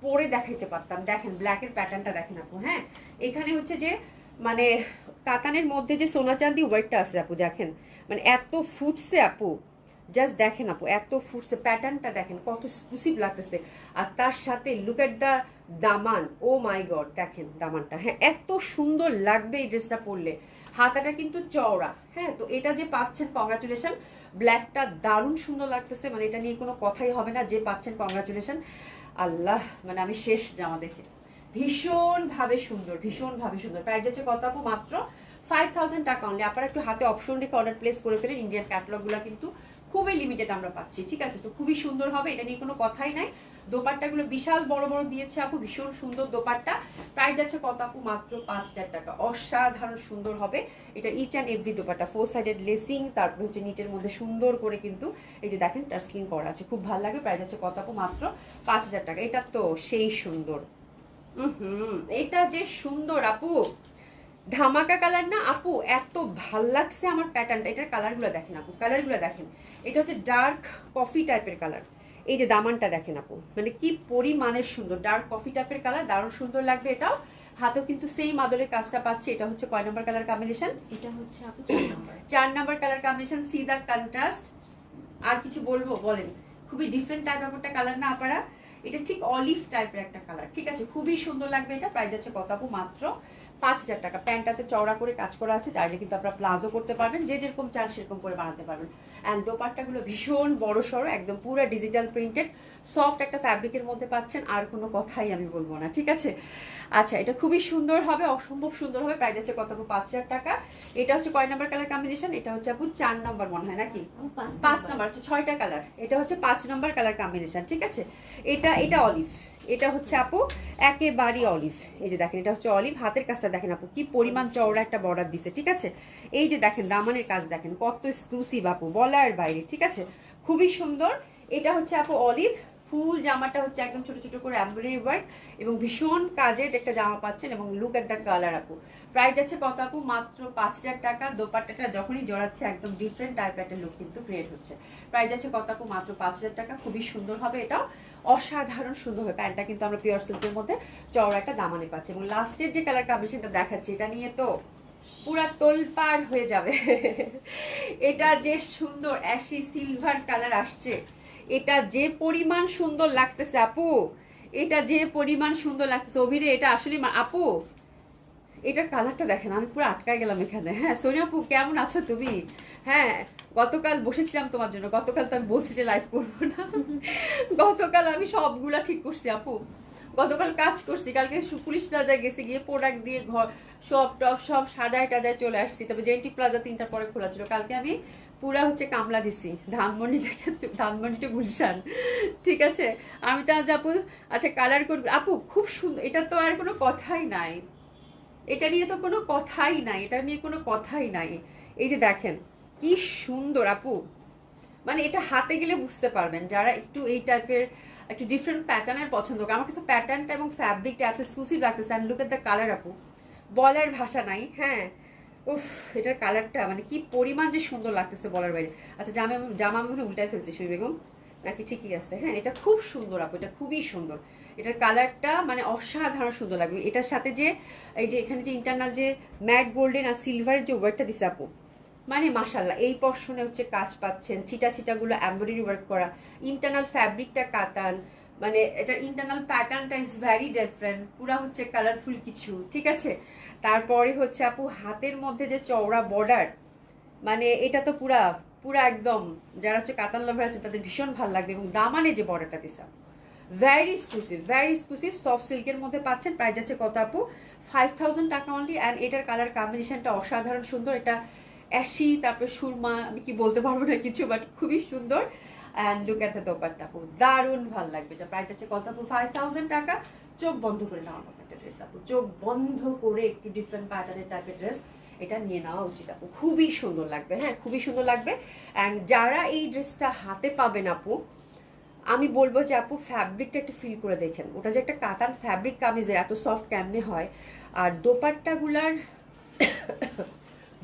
পরে দেখাইতে পারতাম। দেখেন ব্ল্যাকের প্যাটার্নটা দেখেন আপু। হ্যাঁ, এখানে হচ্ছে যে মানে কাতানের মধ্যে যে সোনা চাঁদি ওয়ার্কটা আছে আপু, দেখেন মানে এত ফুটছে আপু, জাস্ট দেখেন আপু এত ফুটছে, প্যাটার্নটা দেখেন কত এক্সক্লুসিভ লাগতেছে। আর তার সাথে look at the Daman, O my god, দেখেন দামানটা, হ্যাঁ এত সুন্দর লাগবে এই ড্রেসটা পরলে। হাতাটা কিন্তু চওড়া। হ্যাঁ, তো এটা যে পাচ্ছেন কংগ্রাচুলেশন, ব্ল্যাকটা দারুণ সুন্দর লাগতেছে, মানে এটা নিয়ে কোনো কথাই হবে না, যে পাচ্ছেন কংগ্রাচুলেশন। আল্লাহ, মানে আমি শেষ জামা দেখে, ভীষণ ভাবে সুন্দর, ভীষণ ভাবে সুন্দর। প্রাইস যাচ্ছে কত আপু? মাত্র 5000 টাকা অনলি। আপনারা একটু হাতে অপশন রেখে অর্ডার প্লেস করে ফেলেন, ইন্ডিয়ান ক্যাটালগুলো কিন্তু খুবই লিমিটেড আমরা পাচ্ছি, ঠিক আছে। তো খুবই সুন্দর হবে, এটা নিয়ে কোনো কথাই নাই। দোপাট্টাগুলো বিশাল বড় বড় দিয়েছে আপু, ভীষণ সুন্দর দোপাট্টা। প্রাইস যাচ্ছে কত আপু? মাত্র 5000 টাকা। অসাধারণ সুন্দর হবে এটা, each and every dupatta, 4 sided lacing, তারপর হচ্ছে নিচের মধ্যে সুন্দর করে কিন্তু এই যে দেখেন টার্সলিং করা আছে, খুব ভালো লাগে। প্রাইস যাচ্ছে কত আপু? মাত্র 5000 টাকা। এটা তো সেই সুন্দর, এটা যে সুন্দর আপু, ধামাকা কালার না আপু, এত ভাল লাগছে আমার প্যাটার্নটা। এটার কালারগুলো দেখেন আপু, কালারগুলো দেখেন, এটা হচ্ছে ডার্ক কফি টাইপের কালার। এই যে দামানটা দেখেন আপু, মানে কি পরিমাণের সুন্দর, ডার্ক কফি টাইপের কালার, দারুণ সুন্দর লাগবে এটাও। হাতেও কিন্তু সেই মাদরের কাজটা পাচ্ছে। এটা হচ্ছে কয় নাম্বার কালার কম্বিনেশন? এটা হচ্ছে আপু 4 number. 4 number colour combination, see the contrast. আর কিছু বলবো বলেন, খুবই ডিফারেন্ট টাইপ অফ একটা কালার না আপনারা, এটা ঠিক অলিভ টাইপের একটা কালার, ঠিক আছে, খুবই সুন্দর লাগবে এটা। প্রাইস যাচ্ছে কত আপু? মাত্র 5000 টাকা। প্যান্টটাতে চওড়া করে কাজ করা আছে, চাইলে কিন্তু আপনারা প্লাজো করতে পারবেন, যে যেরকম চান সেরকম করে বানাতে পারবেন। অ্যান্ড দোপাট্টাগুলো ভীষণ বড় সড়ো, একদম পুরো ডিজিটাল প্রিন্টেড সফট একটা ফ্যাব্রিকের মধ্যে পাচ্ছেন, আর কোনো কথাই আমি বলবো না, ঠিক আছে। আচ্ছা, এটা খুবই সুন্দর হবে, অসম্ভব সুন্দর হবে। প্রাইস আছে কত আপু? 5000 টাকা। এটা হচ্ছে কয় নাম্বার কালার কম্বিনেশন? এটা হচ্ছে আপু 4 নাম্বার মনে হয় নাকি? 5 নাম্বার হচ্ছে 6টা কালার। এটা হচ্ছে 5 নাম্বার কালার কম্বিনেশন, ঠিক আছে। এটা অলিভ, এটা হচ্ছে আপু একেবারে অলিভ। এই যে দেখেন, এটা হচ্ছে অলিভ। হাতের কাজটা দেখেন আপু, কি পরিমাণ চওড়া একটা বর্ডার দিছে, ঠিক আছে। এই যে দেখেন দামানের কাজ দেখেন কত এক্সক্লুসিভ আপু, বলার বাইরে, ঠিক আছে, খুবই সুন্দর। এটা হচ্ছে আপু অলিভ, ফুল জামাটা হচ্ছে একদম ছোট ছোট করে এমব্রয়ডারি ওয়ার্ক, এবং ভীষণ কাজের একটা জামা পাচ্ছেন, এবং লুক এট দ্য কালার আপু। প্রাইস যাচ্ছে কত আপু? মাত্র 5000 টাকা। দোপাট্টাটা যখনই জড়াচ্ছে একদম ডিফারেন্ট টাইপের একটা লুক কিন্তু ক্রিয়েট হচ্ছে। প্রাইস যাচ্ছে কত আপু? মাত্র 5000 টাকা। খুবই সুন্দর হবে এটাও, অসাধারণ সুন্দর হবে। প্যান্টটা কিন্তু আমরা পিওর সিল্কের মধ্যে চওড়া একটা দামানে পাচ্ছি, এবং লাস্টের যে কালার কম্বিনেশনটা দেখাচ্ছি, এটা নিয়ে তো পুরা তোলপাড় হয়ে যাবে। এটা যে সুন্দর অ্যাশি সিলভার কালার আসছে, এটা যে পরিমাণ সুন্দর লাগতেছে আপু, এটা যে পরিমাণ সুন্দর লাগতেছে অভিরে, এটা আসলে আপু এটার কালারটা দেখেন, আমি পুরো আটকায় গেলাম এখানে। হ্যাঁ সোনিয়া আপু, কেমন আছো তুমি? হ্যাঁ, গতকাল বসেছিলাম তোমার জন্য, গতকাল তো আমি বলছি যে লাইভ করবো না, গতকাল আমি সবগুলা ঠিক করছি আপু, গতকাল কাজ করছি, কালকে পুলিশ প্লাজায় গেছি, গিয়ে প্রোডাক্ট দিয়ে ঘর সব টপ সব সাজায় টাজায় চলে আসছি। তবে জেন্টিক প্লাজা 3টার পরে খোলা ছিল। কালকে আমি পুরা হচ্ছে কামলা দিছি ধানমন্ডি থেকে, ধানমন্ডি টু গুলশান, ঠিক আছে। আমি তো আজ আপু, আচ্ছা কালার কোড আপু খুব সুন্দর, এটা তো আর কোনো কথাই নাই, এটা নিয়ে তো কোনো কথাই নাই, এটা নিয়ে কোনো কথাই নাই। এই যে দেখেন কি সুন্দর আপু, মানে এটা হাতে গেলে বুঝতে পারবেন যারা একটু এই টাইপের একটু ডিফারেন্ট প্যাটার্নের পছন্দ করে। আমার কাছে প্যাটার্নটা এবং ফ্যাব্রিকটা এত এক্সক্লুসিভ লাগতেছে। And look at the colour আপু, বলার ভাষা নাই। হ্যাঁ, উফ, এটার কালারটা মানে কি পরিমাণ যে সুন্দর লাগতেছে বলার বাইরে। আচ্ছা জামা আমি মনে উল্টায় ফেলছি সুই বেগম, নাকি ঠিকই আছে? হ্যাঁ, এটা খুব সুন্দর আপু, এটা খুবই সুন্দর। এটার কালারটা মানে অসাধারণ সুন্দর লাগবে। এটার সাথে যে এই যে এখানে যে ইন্টারনাল যে ম্যাট গোল্ডেন আর সিলভারের যে ওয়ার্কটা দিছে আপু, মানে মাশাল্লাহ। এই পর্শনে হচ্ছে কাজ পাচ্ছেন, ছিটা ছিটাগুলো এমব্রয়ডারি ওয়ার্ক করা, ইন্টারনাল ফ্যাব্রিকটা কাতান, মানে এটার ইন্টারনাল প্যাটার্নটা ইজ ভ্যারি ডিফারেন্ট, পুরা হচ্ছে কালারফুল কিছু, ঠিক আছে। তারপরে হচ্ছে আপু হাতের মধ্যে যে চওড়া বর্ডার, মানে এটা তো পুরা পুরা একদম যারা হচ্ছে কাতান লাভার আছে তাদের ভীষণ ভালো লাগবে। এবং দামানে যে বর্ডারটা দিছে ভ্যারি এক্সক্লুসিভ সফট সিল্কের মধ্যে পাচ্ছেন। প্রাইস আছে কত আপু? 5000 টাকা অনলি। অ্যান্ড এটার কালার কম্বিনেশনটা অসাধারণ সুন্দর। এটা অ্যাশি, তারপর সুরমা, আমি কি বলতে পারবো না কিছু, বাট খুবই সুন্দর। And look at the dupatta আপু, দারুণ ভালো লাগবে। এটা প্রাইস আছে কত আপু? 5000 টাকা। চোখ বন্ধ করে নেওয়ার মতো একটা ড্রেস আপু, চোখ বন্ধ করে একটু ডিফারেন্ট প্যাটার্নের টাইপের ড্রেস এটা নিয়ে নেওয়া উচিত আপু, খুবই সুন্দর লাগবে। হ্যাঁ, খুবই সুন্দর লাগবে। অ্যান্ড যারা এই ড্রেসটা হাতে পাবেন আপু, আমি বলবো যে আপু ফ্যাব্রিকটা একটু ফিল করে দেখেন, ওটা যে একটা কাতান ফ্যাব্রিক কামিজের এত সফট কেমনে হয়। আর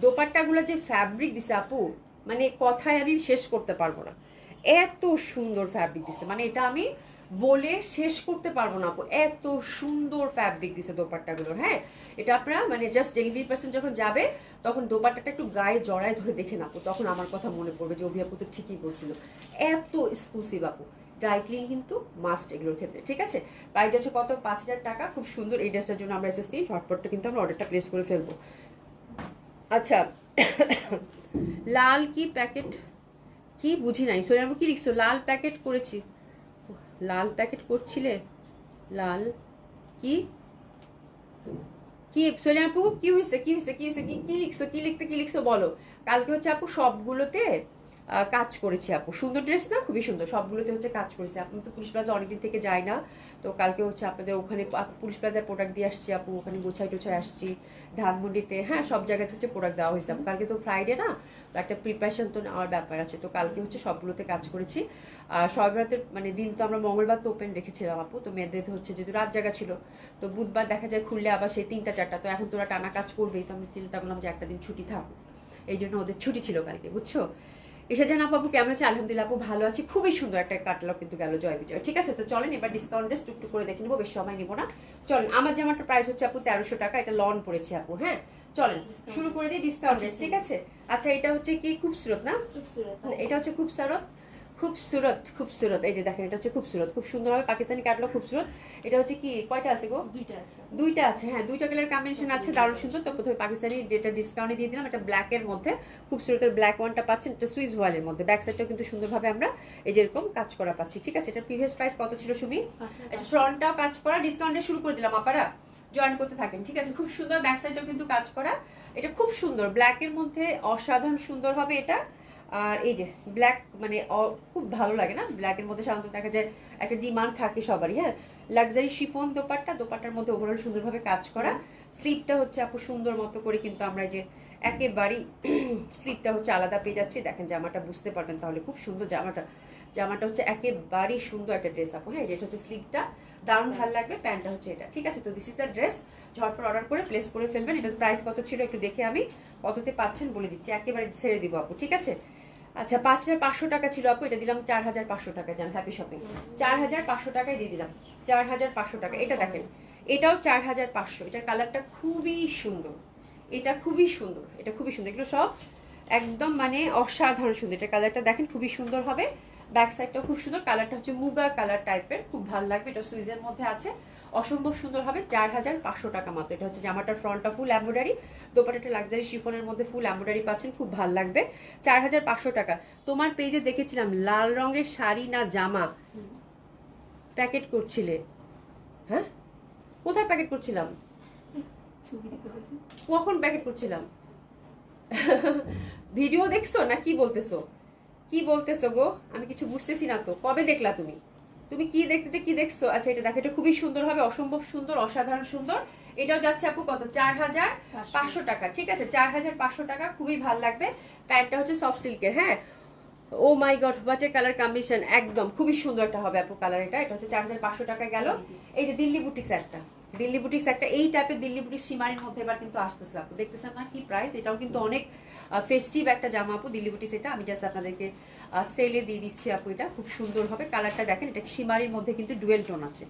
দোপাট্টাগুলার যে ফ্যাব্রিক দিছে আপু, মানে কথায় আমি শেষ করতে পারবো না, এত সুন্দর ফ্যাব্রিক দিছে, মানে এটা আমি বলে শেষ করতে পারবো না আপু, এত সুন্দর ফ্যাব্রিক দিছে দোপাট্টাগুলোর। হ্যাঁ, এটা আপনারা মানে জাস্ট ডেলিভারি পার্সন যখন যাবে তখন দোপাট্টাটা একটু গায়ে জড়ায় ধরে দেখে না আপু, তখন আমার কথা মনে পড়বে যে অভি আপু তো ঠিকই বলছিল। এত এক্সক্লুসিভ আপু, ড্রাই ক্লিন কিন্তু মাস্ট এগুলোর ক্ষেত্রে, ঠিক আছে। প্রাইস আছে কত? 5000 টাকা। খুব সুন্দর এই ড্রেসটার জন্য আমরা এসএস নিয়ে ঝটপটটা কিন্তু আমরা অর্ডারটা প্লেস করে ফেলবো। আচ্ছা লাল কি প্যাকেট, কি বুঝি নাই সোনিয়া আপু, কি লিখছো? লাল প্যাকেট করেছি, লাল প্যাকেট করছিলে, লাল কি কি সোনিয়া আপু, কি হয়েছে কি হয়েছে কি হয়েছে, কি লিখছো, কি লিখছো বলো। কালকে হচ্ছে আপু সবগুলোতে কাজ করেছি আপু, সুন্দর ড্রেস না, খুবই সুন্দর, সবগুলোতে হচ্ছে কাজ করেছি। আপনি তো পুলিশ প্লাজা অনেকদিন থেকে যায় না, তো কালকে হচ্ছে আপনাদের ওখানে পুলিশ প্লাজায় প্রোডাক্ট দিয়ে আসছি আপু, ওখানে গোছাই টোছাই আসছি ধানমন্ডিতে। হ্যাঁ, সব জায়গাতে হচ্ছে প্রোডাক্ট দেওয়া হয়েছে আপু। কালকে তো ফ্রাইডে না, তো একটা প্রিপারেশন তো নেওয়ার ব্যাপার আছে, তো কালকে হচ্ছে সবগুলোতে কাজ করেছি। আর সবরাতের মানে দিন তো আমরা মঙ্গলবার তো ওপেন রেখেছিলাম আপু, তো মেয়েদের হচ্ছে যেহেতু রাত জায়গা ছিল, তো বুধবার দেখা যায় খুললে আবার সেই 3টা 4টা, তো এখন তোরা টানা কাজ করবেই, তো আমি চিন্তা করলাম যে একটা দিন ছুটি থাকুক, এই জন্য ওদের ছুটি ছিল কালকে, বুঝছো। এসে জানা আপু কেমন আছে? আলহামদুলিল্লাহ আপু ভালো আছি, খুবই সুন্দর একটা কাটলগ কিন্তু গেল জয় বিজয়, ঠিক আছে। তো চলেন এবার ডিসকাউন্ট ড্রেস টুকটুক করে দেখে নেবো, বেশ সময় নিবো না। চলেন, আমার জামাটার প্রাইস হচ্ছে আপু 1300 টাকা, এটা লন পড়েছে আপু। হ্যাঁ, চলেন শুরু করে দিই ডিসকাউন্ট ড্রেস, ঠিক আছে। আচ্ছা, এটা হচ্ছে কি খুবসুরত না? এটা হচ্ছে খুবসুরত, এই যে দেখেন, এটা হচ্ছে খুবসুরত, খুব সুন্দর হবে, পাকিস্তানি ক্যাটলগ খুবসুরত। এটা হচ্ছে কি কয়টা আছে গো? দুইটা আছে। হ্যাঁ, দুইটা কালার কম্বিনেশন আছে, দারুণ সুন্দর। তো প্রথমে পাকিস্তানি যেটা ডিসকাউন্টে দিয়ে দিলাম, এটা ব্ল্যাক এর মধ্যে, খুবসুরতের ব্ল্যাক ওয়ানটা পাচ্ছেন, এটা সুইস ভয়েলের মধ্যে। ব্যাক সাইডটাও কিন্তু সুন্দরভাবে আমরা এই যেরকম কাজ করা পাচ্ছি, ঠিক আছে। এটা প্রিভিয়াস প্রাইস কত ছিল সুমি? এটা ফ্রন্টটাও কাজ করা, ডিসকাউন্টে শুরু করে দিলাম, আপনারা জয়েন করতে থাকেন, ঠিক আছে। খুব সুন্দর, ব্যাক সাইডটাও কিন্তু কাজ করা, এটা খুব সুন্দর, ব্ল্যাক এর মধ্যে অসাধারণ সুন্দর হবে এটা। আর এই যে ব্ল্যাক মানে খুব ভালো লাগে না, ব্ল্যাকের মধ্যে সাধারণত দেখা যায় একটা ডিমান্ড থাকে সবারই। হ্যাঁ, লাক্সারি শিফন দোপাট্টার মধ্যে ওভারঅল সুন্দরভাবে কাজ করা। স্লিপটা হচ্ছে আপু সুন্দর মতো করে কিন্তু আমরা যে একেবারেই স্লিপটা হচ্ছে আলাদা পেয়ে যাচ্ছি, দেখেন জামাটা বুঝতে পারবেন তাহলে, খুব সুন্দর জামাটা হচ্ছে একেবারেই সুন্দর একটা ড্রেস আপু। হ্যাঁ, এটা হচ্ছে স্লিপটা, দারুণ ভালো লাগবে। প্যান্টটা হচ্ছে এটা, ঠিক আছে। তো দিস ইজ দ্য ড্রেস, ঝটপট অর্ডার করে প্লেস করে ফেলবেন। এটার প্রাইস কত ছিল একটু দেখে আমি কততে পাচ্ছেন বলে দিচ্ছি, একেবারে ছেড়ে দিব আপু, ঠিক আছে। আচ্ছা, 5500 টাকা ছিল আপু, এটা দিলাম 4500 টাকা। যান হ্যাপি শপিং, 4500 টাকায় দিয়ে দিলাম, 4500 টাকা। এটা দেখেন, এটাও 4500, এটার কালারটা খুবই সুন্দর, এটা খুবই সুন্দর, এটা খুবই সুন্দর, এগুলো সব একদম মানে অসাধারণ সুন্দর। এটার কালারটা দেখেন খুবই সুন্দর হবে, ব্যাক সাইডটাও খুব সুন্দর, কালারটা হচ্ছে মুগা কালার টাইপের, খুব ভালো লাগবে। এটা সুইজের মধ্যে আছে, অসম্ভব সুন্দর হবে। 4500 টাকা মাত্র। এটা হচ্ছে জামাটার ফ্রন্টটা ফুল এমব্রয়ডারি, দোপাট্টাটা লাক্সারি শিফনের মধ্যে ফুল এমব্রয়ডারি পাচ্ছেন, খুব ভালো লাগবে। 4500 টাকা। তোমার পেজে দেখেছিলাম লাল রঙের শাড়ি না জামা, প্যাকেট করছিলে? হ্যাঁ, কোথায় প্যাকেট করছিলাম? কখন প্যাকেট করছিলাম? ভিডিও দেখছো না কি বলতেছো? কি বলতেছো গো? আমি কিছু বুঝতেছি না তো। কবে দেখলা তুমি? তুমি কি দেখতে কি দেখছো? আচ্ছা এটা দেখো, এটা খুবই সুন্দর হবে, অসম্ভব সুন্দর, অসাধারণ সুন্দর। এটাও যাচ্ছে আপু কত? 4500 টাকা। ঠিক আছে, 4500 টাকা, খুবই ভালো লাগবে। প্যান্টটা হচ্ছে সফট সিল্কের। হ্যাঁ, oh my God, what a colour combination, একদম খুবই সুন্দর একটা হবে আপু কালার। এটা হচ্ছে 4500 টাকা গেল। এই যে দিল্লি বুটিক্স একটা, দিল্লি বুটিক্স একটা, এই টাইপের দিল্লি বুটিক্স সীমারির মধ্যে এবার কিন্তু আসতেছে আপু, দেখতেছেন না কি প্রাইস? এটাও কিন্তু অনেক ফেস্টিভ একটা জামা আপু, দিল্লি বুটিক্স। এটা আমি জাস্ট আপনাদেরকে সেলে দিয়ে দিচ্ছি আপু। এটা খুব সুন্দর হবে, কালারটা দেখেন। এটা সীমারির মধ্যে কিন্তু ডুয়েল টোন আছে,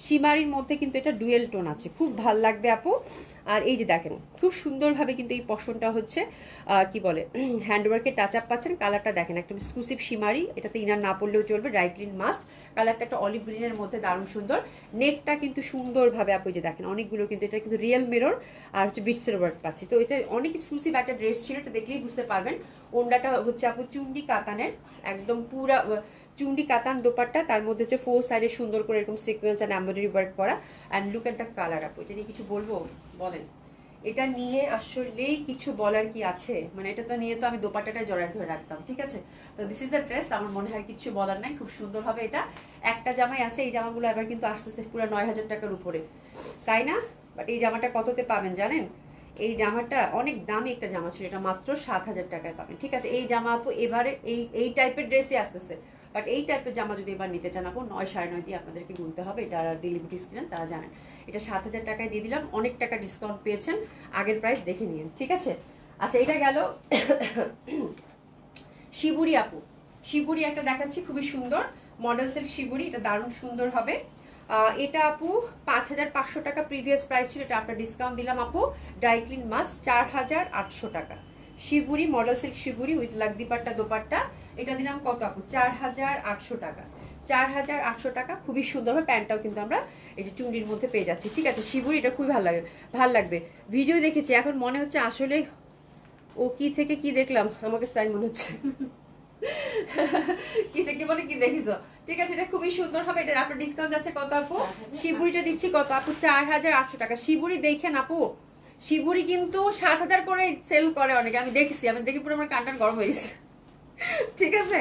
সীমারির মধ্যে কিন্তু এটা ডুয়েল টোন আছে, খুব ভাল লাগবে আপু। আর এই যে দেখেন খুব সুন্দরভাবে কিন্তু এই পশনটা হচ্ছে কি বলে হ্যান্ডওয়ার্কের টাচ আপ পাচ্ছেন। কালারটা দেখেন একদম এক্সক্লুসিভ সীমারি, এটাতে ইনার না পড়লেও চলবে, ড্রাই ক্লিন মাস্ট। কালারটা একটা অলিভ গ্রিনের মধ্যে দারুণ সুন্দর। নেকটা কিন্তু সুন্দরভাবে আপু যে দেখেন, অনেকগুলো কিন্তু এটা কিন্তু রিয়েল মিরর আর হচ্ছে বিটসের ওয়ার্ক পাচ্ছি। তো এটা অনেক এক্সক্লুসিভ একটা ড্রেস ছিল, এটা দেখলেই বুঝতে পারবেন। ওন্ডাটা হচ্ছে আপু চুন্ডি কাতানের, একদম পুরা চুন্ডি কাতান দোপাট্টা, তার মধ্যে হচ্ছে 4 সাইডে সুন্দর করে এরকম সিকোয়েন্স এন্ড এমব্রয়ডারি ওয়ার্ক করা। And look at the colour আপু। এটা নিয়ে কিছু বলবো? বলেন। এটা নিয়ে আসলেই কিছু বলার কি আছে? মানে এটা তো নিয়ে তো আমি দোপাট্টাটা জড়ায় ধরে রাখতাম। ঠিক আছে, তো দিস ইজ দ্য ড্রেস। আমার মনে হয় কিছু বলার নাই, খুব সুন্দর হবে এটা। একটা জামাই আছে, এই জামাগুলো এবার কিন্তু আসতেছে পুরো 9000 টাকার উপরে, তাই না? বাট এই জামাটা কততে পাবেন জানেন? এই জামাটা অনেক দামি একটা জামা ছিল, এটা মাত্র 7000 টাকায় পাবেন। ঠিক আছে, এই জামা আপু এবারে এই টাইপের ড্রেসই আসতেছে। বাট এই টাইপের জামা যদি এবার নিতে চান আপু, 9 9.5 দিয়ে আপনাদেরকে গুনতে হবে। এটা দিল্লি বুটিক্স কিনেন তারা জানেন। এটা 7000 টাকায় দিয়ে দিলাম, অনেক টাকা ডিসকাউন্ট পেয়েছেন, আগের প্রাইস দেখে নিন। ঠিক আছে, আচ্ছা এটা গেল। শিবুরি আপু, শিবুরি একটা দেখাচ্ছি, খুবই সুন্দর মডেল সেল শিবুরি, এটা দারুণ সুন্দর হবে। এটা আপু 5500 টাকা প্রিভিয়াস প্রাইস ছিল, এটা আপনার ডিসকাউন্ট দিলাম আপু, ড্রাই ক্লিন মাস্ক 4800 টাকা। Shibori model silk shibori with লাগদিপাট্টা দোপাট্টা, এটা দিলাম কত আপু? 4800 টাকা। 4800 টাকা, খুবই সুন্দর হবে। প্যান্টটাও কিন্তু আমরা এই যে চুন্ডির মধ্যে পেয়ে যাচ্ছি। ঠিক আছে, শিবুরি এটা খুবই ভালো লাগবে। ভিডিও দেখেছি, এখন মনে হচ্ছে আসলে ও কি থেকে কি দেখলাম, আমাকে তাই মনে হচ্ছে। কি থেকে বলে কি দেখিছো? ঠিক আছে, এটা খুবই সুন্দর হবে। এটা আপনার ডিসকাউন্ট যাচ্ছে কত আপু? শিবুরিটা দিচ্ছি কত আপু? 4800 টাকা। শিবুরি দেখেন আপু, শিবুরি কিন্তু 7000 করে সেল করে অনেকে, আমি দেখেছি, আমি দেখি পুরো আমার কানটান গরম হয়ে গেছে। ঠিক আছে,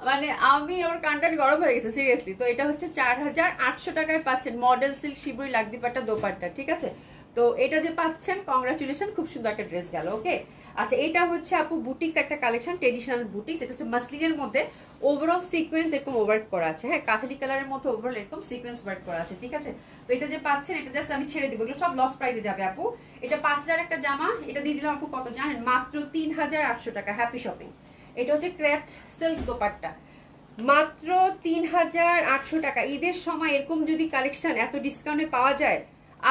মানে আমি আমার কানটান গরম হয়ে গেছে সিরিয়াসলি। তো এটা হচ্ছে 4800 টাকায় পাচ্ছেন মডেল সিল্ক শিবুরি লাগদিপাট্টা দোপাট্টা। ঠিক আছে, তো এটা যে পাচ্ছেন কংগ্রাচুলেশন, খুব সুন্দর একটা ড্রেস গেল। ওকে, আচ্ছা এটা হচ্ছে আপু বুটিক্স একটা কালেকশন, ট্রেডিশনাল বুটিক্স। এটা হচ্ছে মাসলিনের মধ্যে ওভারঅল সিকোয়েন্স এরকম ওয়ার্ক করা আছে। হ্যাঁ, কাঠালি কালারের মধ্যে ওভারঅল এরকম সিকোয়েন্স ওয়ার্ক করা আছে। ঠিক আছে, তো এটা যে পাচ্ছেন, এটা জাস্ট আমি ছেড়ে দিব, এগুলো সব লস প্রাইসে যাবে আপু। এটা 5000 একটা জামা, এটা দিয়ে দিলাম আপু কত জানেন? মাত্র 3800 টাকা। Happy shopping. এটা হচ্ছে ক্রেপ সিল্ক দোপাট্টা, মাত্র 3800 টাকা। ঈদের সময় এরকম যদি কালেকশন এত ডিসকাউন্টে পাওয়া যায়,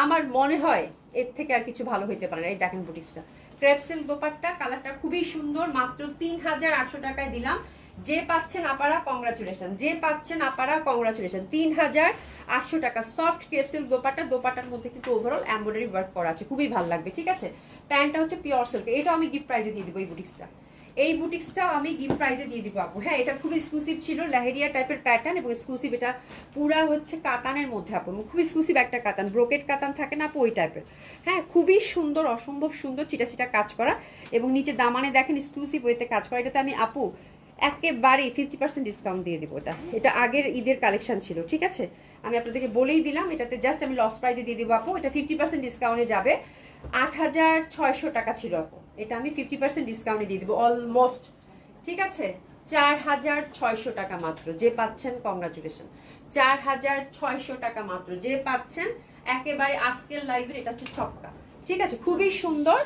আমার মনে হয় এর থেকে আর কিছু ভালো হইতে পারে না। এই দেখেন বুটিক্সটা, ক্রেপ সিল্ক দোপাট্টা, কালারটা খুবই সুন্দর, মাত্র 3800 টাকায় দিলাম। যে পাচ্ছেন আপারা কংগ্রাচুলেশন, যে পাচ্ছেন আপারা কংগ্রাচুলেশন। 3800 টাকা সফট ক্রেপ সিল্ক দোপাট্টা, দোপাট্টার মধ্যে কিন্তু ওভারঅল এমব্রয়ডারি ওয়ার্ক করা আছে, খুবই ভালো লাগবে। ঠিক আছে, প্যান্টটা হচ্ছে পিওর সিল্ক, এটাও আমি গিফট প্রাইজে দিয়ে দিব। এই বুটিক্সটা, এই বুটিক্সটাও আমি গিফট প্রাইজে দিয়ে দিব আপু। হ্যাঁ, এটা খুব এক্সক্লুসিভ ছিল, লেহেরিয়া টাইপের প্যাটার্ন এবং এক্সক্লুসিভ। এটা পুরা হচ্ছে কাতানের মধ্যে আপু, খুব এক্সক্লুসিভ একটা কাতান, ব্রোকেট কাতান থাকে না আপু, ওই টাইপের। হ্যাঁ, খুবই সুন্দর, অসম্ভব সুন্দর, চিটা চিটা কাজ করা এবং নিচে দামানে দেখেন এক্সক্লুসিভ ওয়েতে কাজ করা। এটাতে আমি আপু একেবারে 50% ডিসকাউন্ট দিয়ে দিব। এটা আগের ঈদের কালেকশন ছিল। ঠিক আছে, আমি আপনাদেরকে বলেই দিলাম, এটাতে জাস্ট আমি লস প্রাইজে দিয়ে দিব আপু। এটা 50% ডিসকাউন্টে যাবে, 8600 টাকা ছিল আপু, এটা আমি 50% ডিসকাউন্টে দিয়ে দিব অলমোস্ট। ঠিক আছে, 4600 টাকা মাত্র, যে পাচ্ছেন কংগ্রাচুলেশন। 4600 টাকা মাত্র, যে পাচ্ছেন একেবারে আজকের লাইভের। এটা হচ্ছে ছক্কা। ঠিক আছে, খুবই সুন্দর।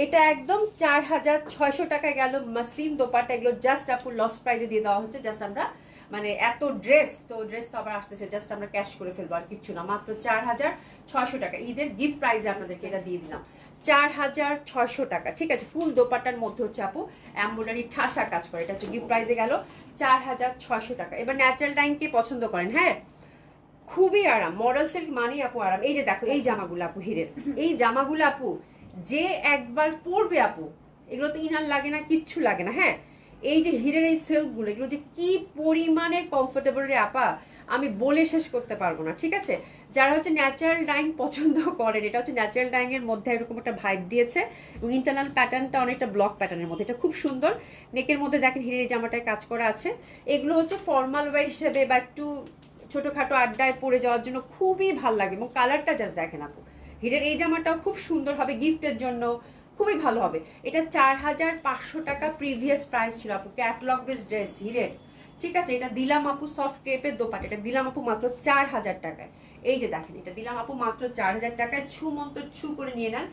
এটা একদম 4600 টাকা গেল। মাসলিন দোপাট্টা, এগুলো জাস্ট আপু লস প্রাইজে দিয়ে দেওয়া হচ্ছে। জাস্ট আমরা মানে এত ড্রেস তো আবার আসতেছে, জাস্ট আমরা ক্যাশ করে ফেলবো, আর কিচ্ছু না। মাত্র 4600 টাকা ঈদের গিফট প্রাইজে আপনাদেরকে এটা দিয়ে দিলাম, 4600 টাকা। ঠিক আছে, ফুল দোপাট্টার মধ্যে হচ্ছে আপু এমব্রয়ডারি ঠাসা কাজ করে। এটা হচ্ছে গিফট প্রাইজে গেল 4600 টাকা। এবার ন্যাচারাল ডাইং কে পছন্দ করেন? হ্যাঁ, খুবই আরাম, মডেল সিল্ক মানেই আপু আরাম। এই যে দেখো এই জামাগুলো আপু, হিরের এই জামাগুলো আপু, যে একবার পরবে আপু, এগুলো তো ইনার লাগে না, কিচ্ছু লাগে না। হ্যাঁ, এই যে হিরের এই সিল্ক গুলো, এগুলো যে কি পরিমাণের কমফোর্টেবল রে আপা, আমি বলে শেষ করতে পারবো না, ঠিক আছে? যারা হচ্ছে ন্যাচারাল ডাইং পছন্দ করেন, এটা হচ্ছে ন্যাচারাল ডাইং এর মধ্যে এরকম একটা ভাইব দিয়েছে এবং ইন্টারনাল প্যাটার্নটা অনেকটা ব্লক প্যাটার্নের মধ্যে, এটা খুব সুন্দর। নেকের মধ্যে দেখেন হিরের জামাটায় কাজ করা আছে। এগুলো হচ্ছে ফর্মাল ওয়্যার হিসেবে বা একটু ছোটখাটো আড্ডায় পরে যাওয়ার জন্য খুবই ভালো লাগে এবং কালারটা জাস্ট দেখেন আপু। হিরের এই জামাটাও খুব সুন্দর হবে গিফটের জন্য, খুবই ভালো হবে। এটা 4500 টাকা প্রিভিয়াস প্রাইস ছিল আপু, ক্যাটলগ বেস ড্রেস হিরের, ঠিক আছে? এটা দিলাম আপু সফট ক্রেপের দোপাট, এটা দিলাম আপু মাত্র 4000 টাকায়। এই যে দেখেন এটা দিলাম আপু মাত্র 4000 টাকায়। ছু মন্তর ছু করে নিয়ে নেন,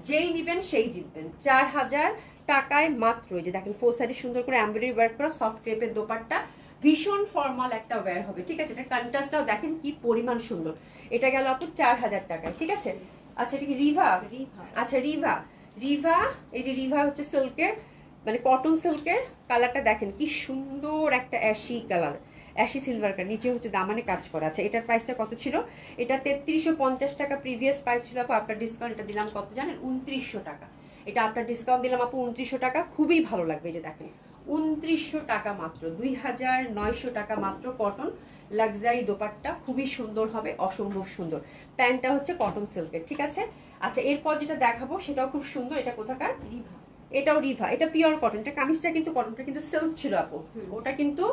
যেই নিবেন সেই জিতবেন। 4000 টাকায় মাত্র। এই যে দেখেন ফোর সাইডে সুন্দর করে এমব্রয়ডারি ওয়ার্ক করা সফট ক্রেপের দোপাট্টা, ভীষণ ফর্মাল একটা ওয়্যার হবে, ঠিক আছে? এটা কন্ট্রাস্টটাও দেখেন কি পরিমাণ সুন্দর। এটা গেল আপু 4000 টাকায়, ঠিক আছে? আচ্ছা এটা কি রিভা? আচ্ছা রিভা, রিভা এই যে রিভা হচ্ছে সিল্কের মানে কটন সিল্কের, কালারটা দেখেন কি সুন্দর একটা ashy colour, ashy silver colour, নিচে হচ্ছে দামানে কাজ করা আছে। এটার প্রাইসটা কত ছিল? এটা 3350 টাকা প্রিভিয়াস প্রাইস ছিল আপু, আপনার ডিসকাউন্ট এটা দিলাম কত জানেন? 2900 টাকা। এটা আপনার ডিসকাউন্ট দিলাম আপু 2900 টাকা, খুবই ভালো লাগবে। এই যে দেখেন 2900 টাকা মাত্র, 2900 টাকা মাত্র। কটন লাক্সারি দোপাট্টা খুবই সুন্দর হবে, অসম্ভব সুন্দর। প্যান্টটা হচ্ছে কটন সিল্কের, ঠিক আছে? আচ্ছা এরপর যেটা দেখাবো সেটাও খুব সুন্দর। এটা কোথাকার? রিভা। এটাও রিভা, এটা পিওর কটন। এটা কামিজটা কিন্তু কটনটা কিন্তু সিল্ক ছিল আপু, ওটা কিন্তু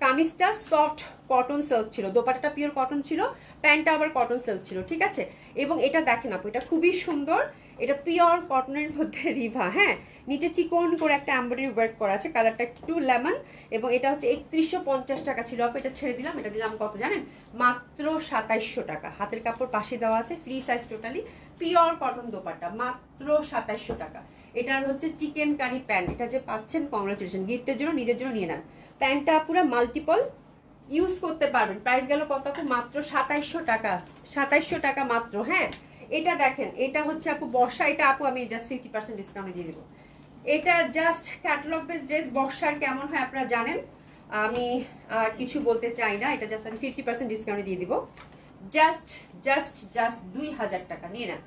কামিজটা সফট কটন সিল্ক ছিল, দোপাট্টাটা পিওর কটন ছিল, প্যান্টটা আবার কটন সিল্ক ছিল, ঠিক আছে? এবং এটা দেখেন আপু, এটা খুবই সুন্দর, এটা পিওর কটনের মধ্যে রিভা, হ্যাঁ? নিচে চিকন করে একটা এমব্রয়ডারি ওয়ার্ক করা আছে, কালারটা একটু লেমন। এবং এটা হচ্ছে 3150 টাকা ছিল আপু, এটা ছেড়ে দিলাম, এটা দিলাম কত জানেন? মাত্র 2700 টাকা। হাতের কাপড় পাশে দেওয়া আছে, free size totally, pure cotton dupatta, মাত্র 2700 টাকা। এটার হচ্ছে চিকেন কারি প্যান্ট, এটা যে পাচ্ছেন কংগ্রাচুলেশন, গিফটের জন্য নিজের জন্য নিয়ে নেন। প্যান্টটা পুরো মাল্টিপল ইউজ করতে পারবেন। প্রাইস গেল কত আপু? মাত্র 2700 টাকা, 2700 টাকা মাত্র, হ্যাঁ? এটা দেখেন, এটা হচ্ছে আপু বর্ষা, এটা আপু আমি জাস্ট 50% ডিসকাউন্টে দিয়ে দেবো। এটা জাস্ট ক্যাটালগ বেস ড্রেস, বর্ষার কেমন হয় আপনারা জানেন, আমি আর কিছু বলতে চাই না। এটা জাস্ট আমি 50% ডিসকাউন্টে দিয়ে দিব, জাস্ট জাস্ট জাস্ট 2000 টাকা নিয়ে নেন।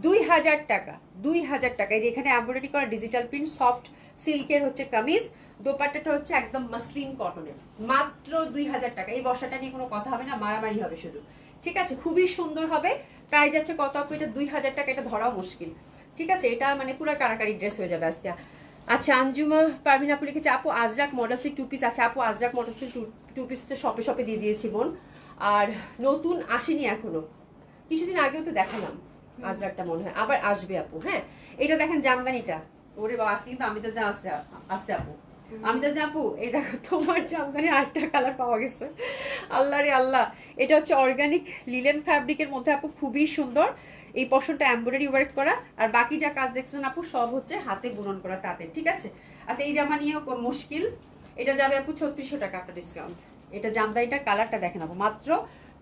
2000 টাকা, 2000 টাকা। এই যে এখানে এমব্রয়ডারি করা ডিজিটাল প্রিন্ট সফট সিল্কের হচ্ছে কামিজ, দোপাট্টাটা হচ্ছে একদম মাসলিন কটনের, মাত্র 2000 টাকা। এই বর্ষাটা নিয়ে কোনো কথা হবে না, মারামারি হবে শুধু, ঠিক আছে? খুবই সুন্দর হবে। প্রাইস আছে কত আপু? এটা 2000 টাকা, এটা ধরাও মুশকিল, ঠিক আছে? এটা মানে পুরো কারাকারি ড্রেস হয়ে যাবে আজকে। আচ্ছা আঞ্জুমা পারভিন আপু লিখেছে আপু আজরাক মডেলসের টু পিস আছে। আপু আজরাক মডেলসের টু পিস হচ্ছে শপে শপে দিয়ে দিয়েছি বোন, আর নতুন আসেনি এখনো, কিছুদিন আগেও তো দেখালাম। আজরাকটা মনে হয় আবার আসবে আপু, হ্যাঁ? এটা দেখেন জামদানিটা, ওরে বাবা আজকে কিন্তু আমি তো আসছে আপু, আমি তো আপু এই দেখো তোমার জামদানি আরেকটা কালার পাওয়া গেছে, আল্লাহ রে আল্লাহ। এটা হচ্ছে অর্গানিক লিলেন ফ্যাব্রিকের মধ্যে আপু, খুবই সুন্দর। এই পশনটা এমব্রয়ডারি ওয়ার্ক করা, আর বাকি যা কাজ দেখছেন আপু সব হচ্ছে হাতে বুনন করা তাতে, ঠিক আছে? আচ্ছা এই জামা নিয়েও মুশকিল, এটা যাবে আপু 3600 টাকা একটা ডিসকাউন্ট। এটা জামদানিটার কালারটা দেখেন আপু, মাত্র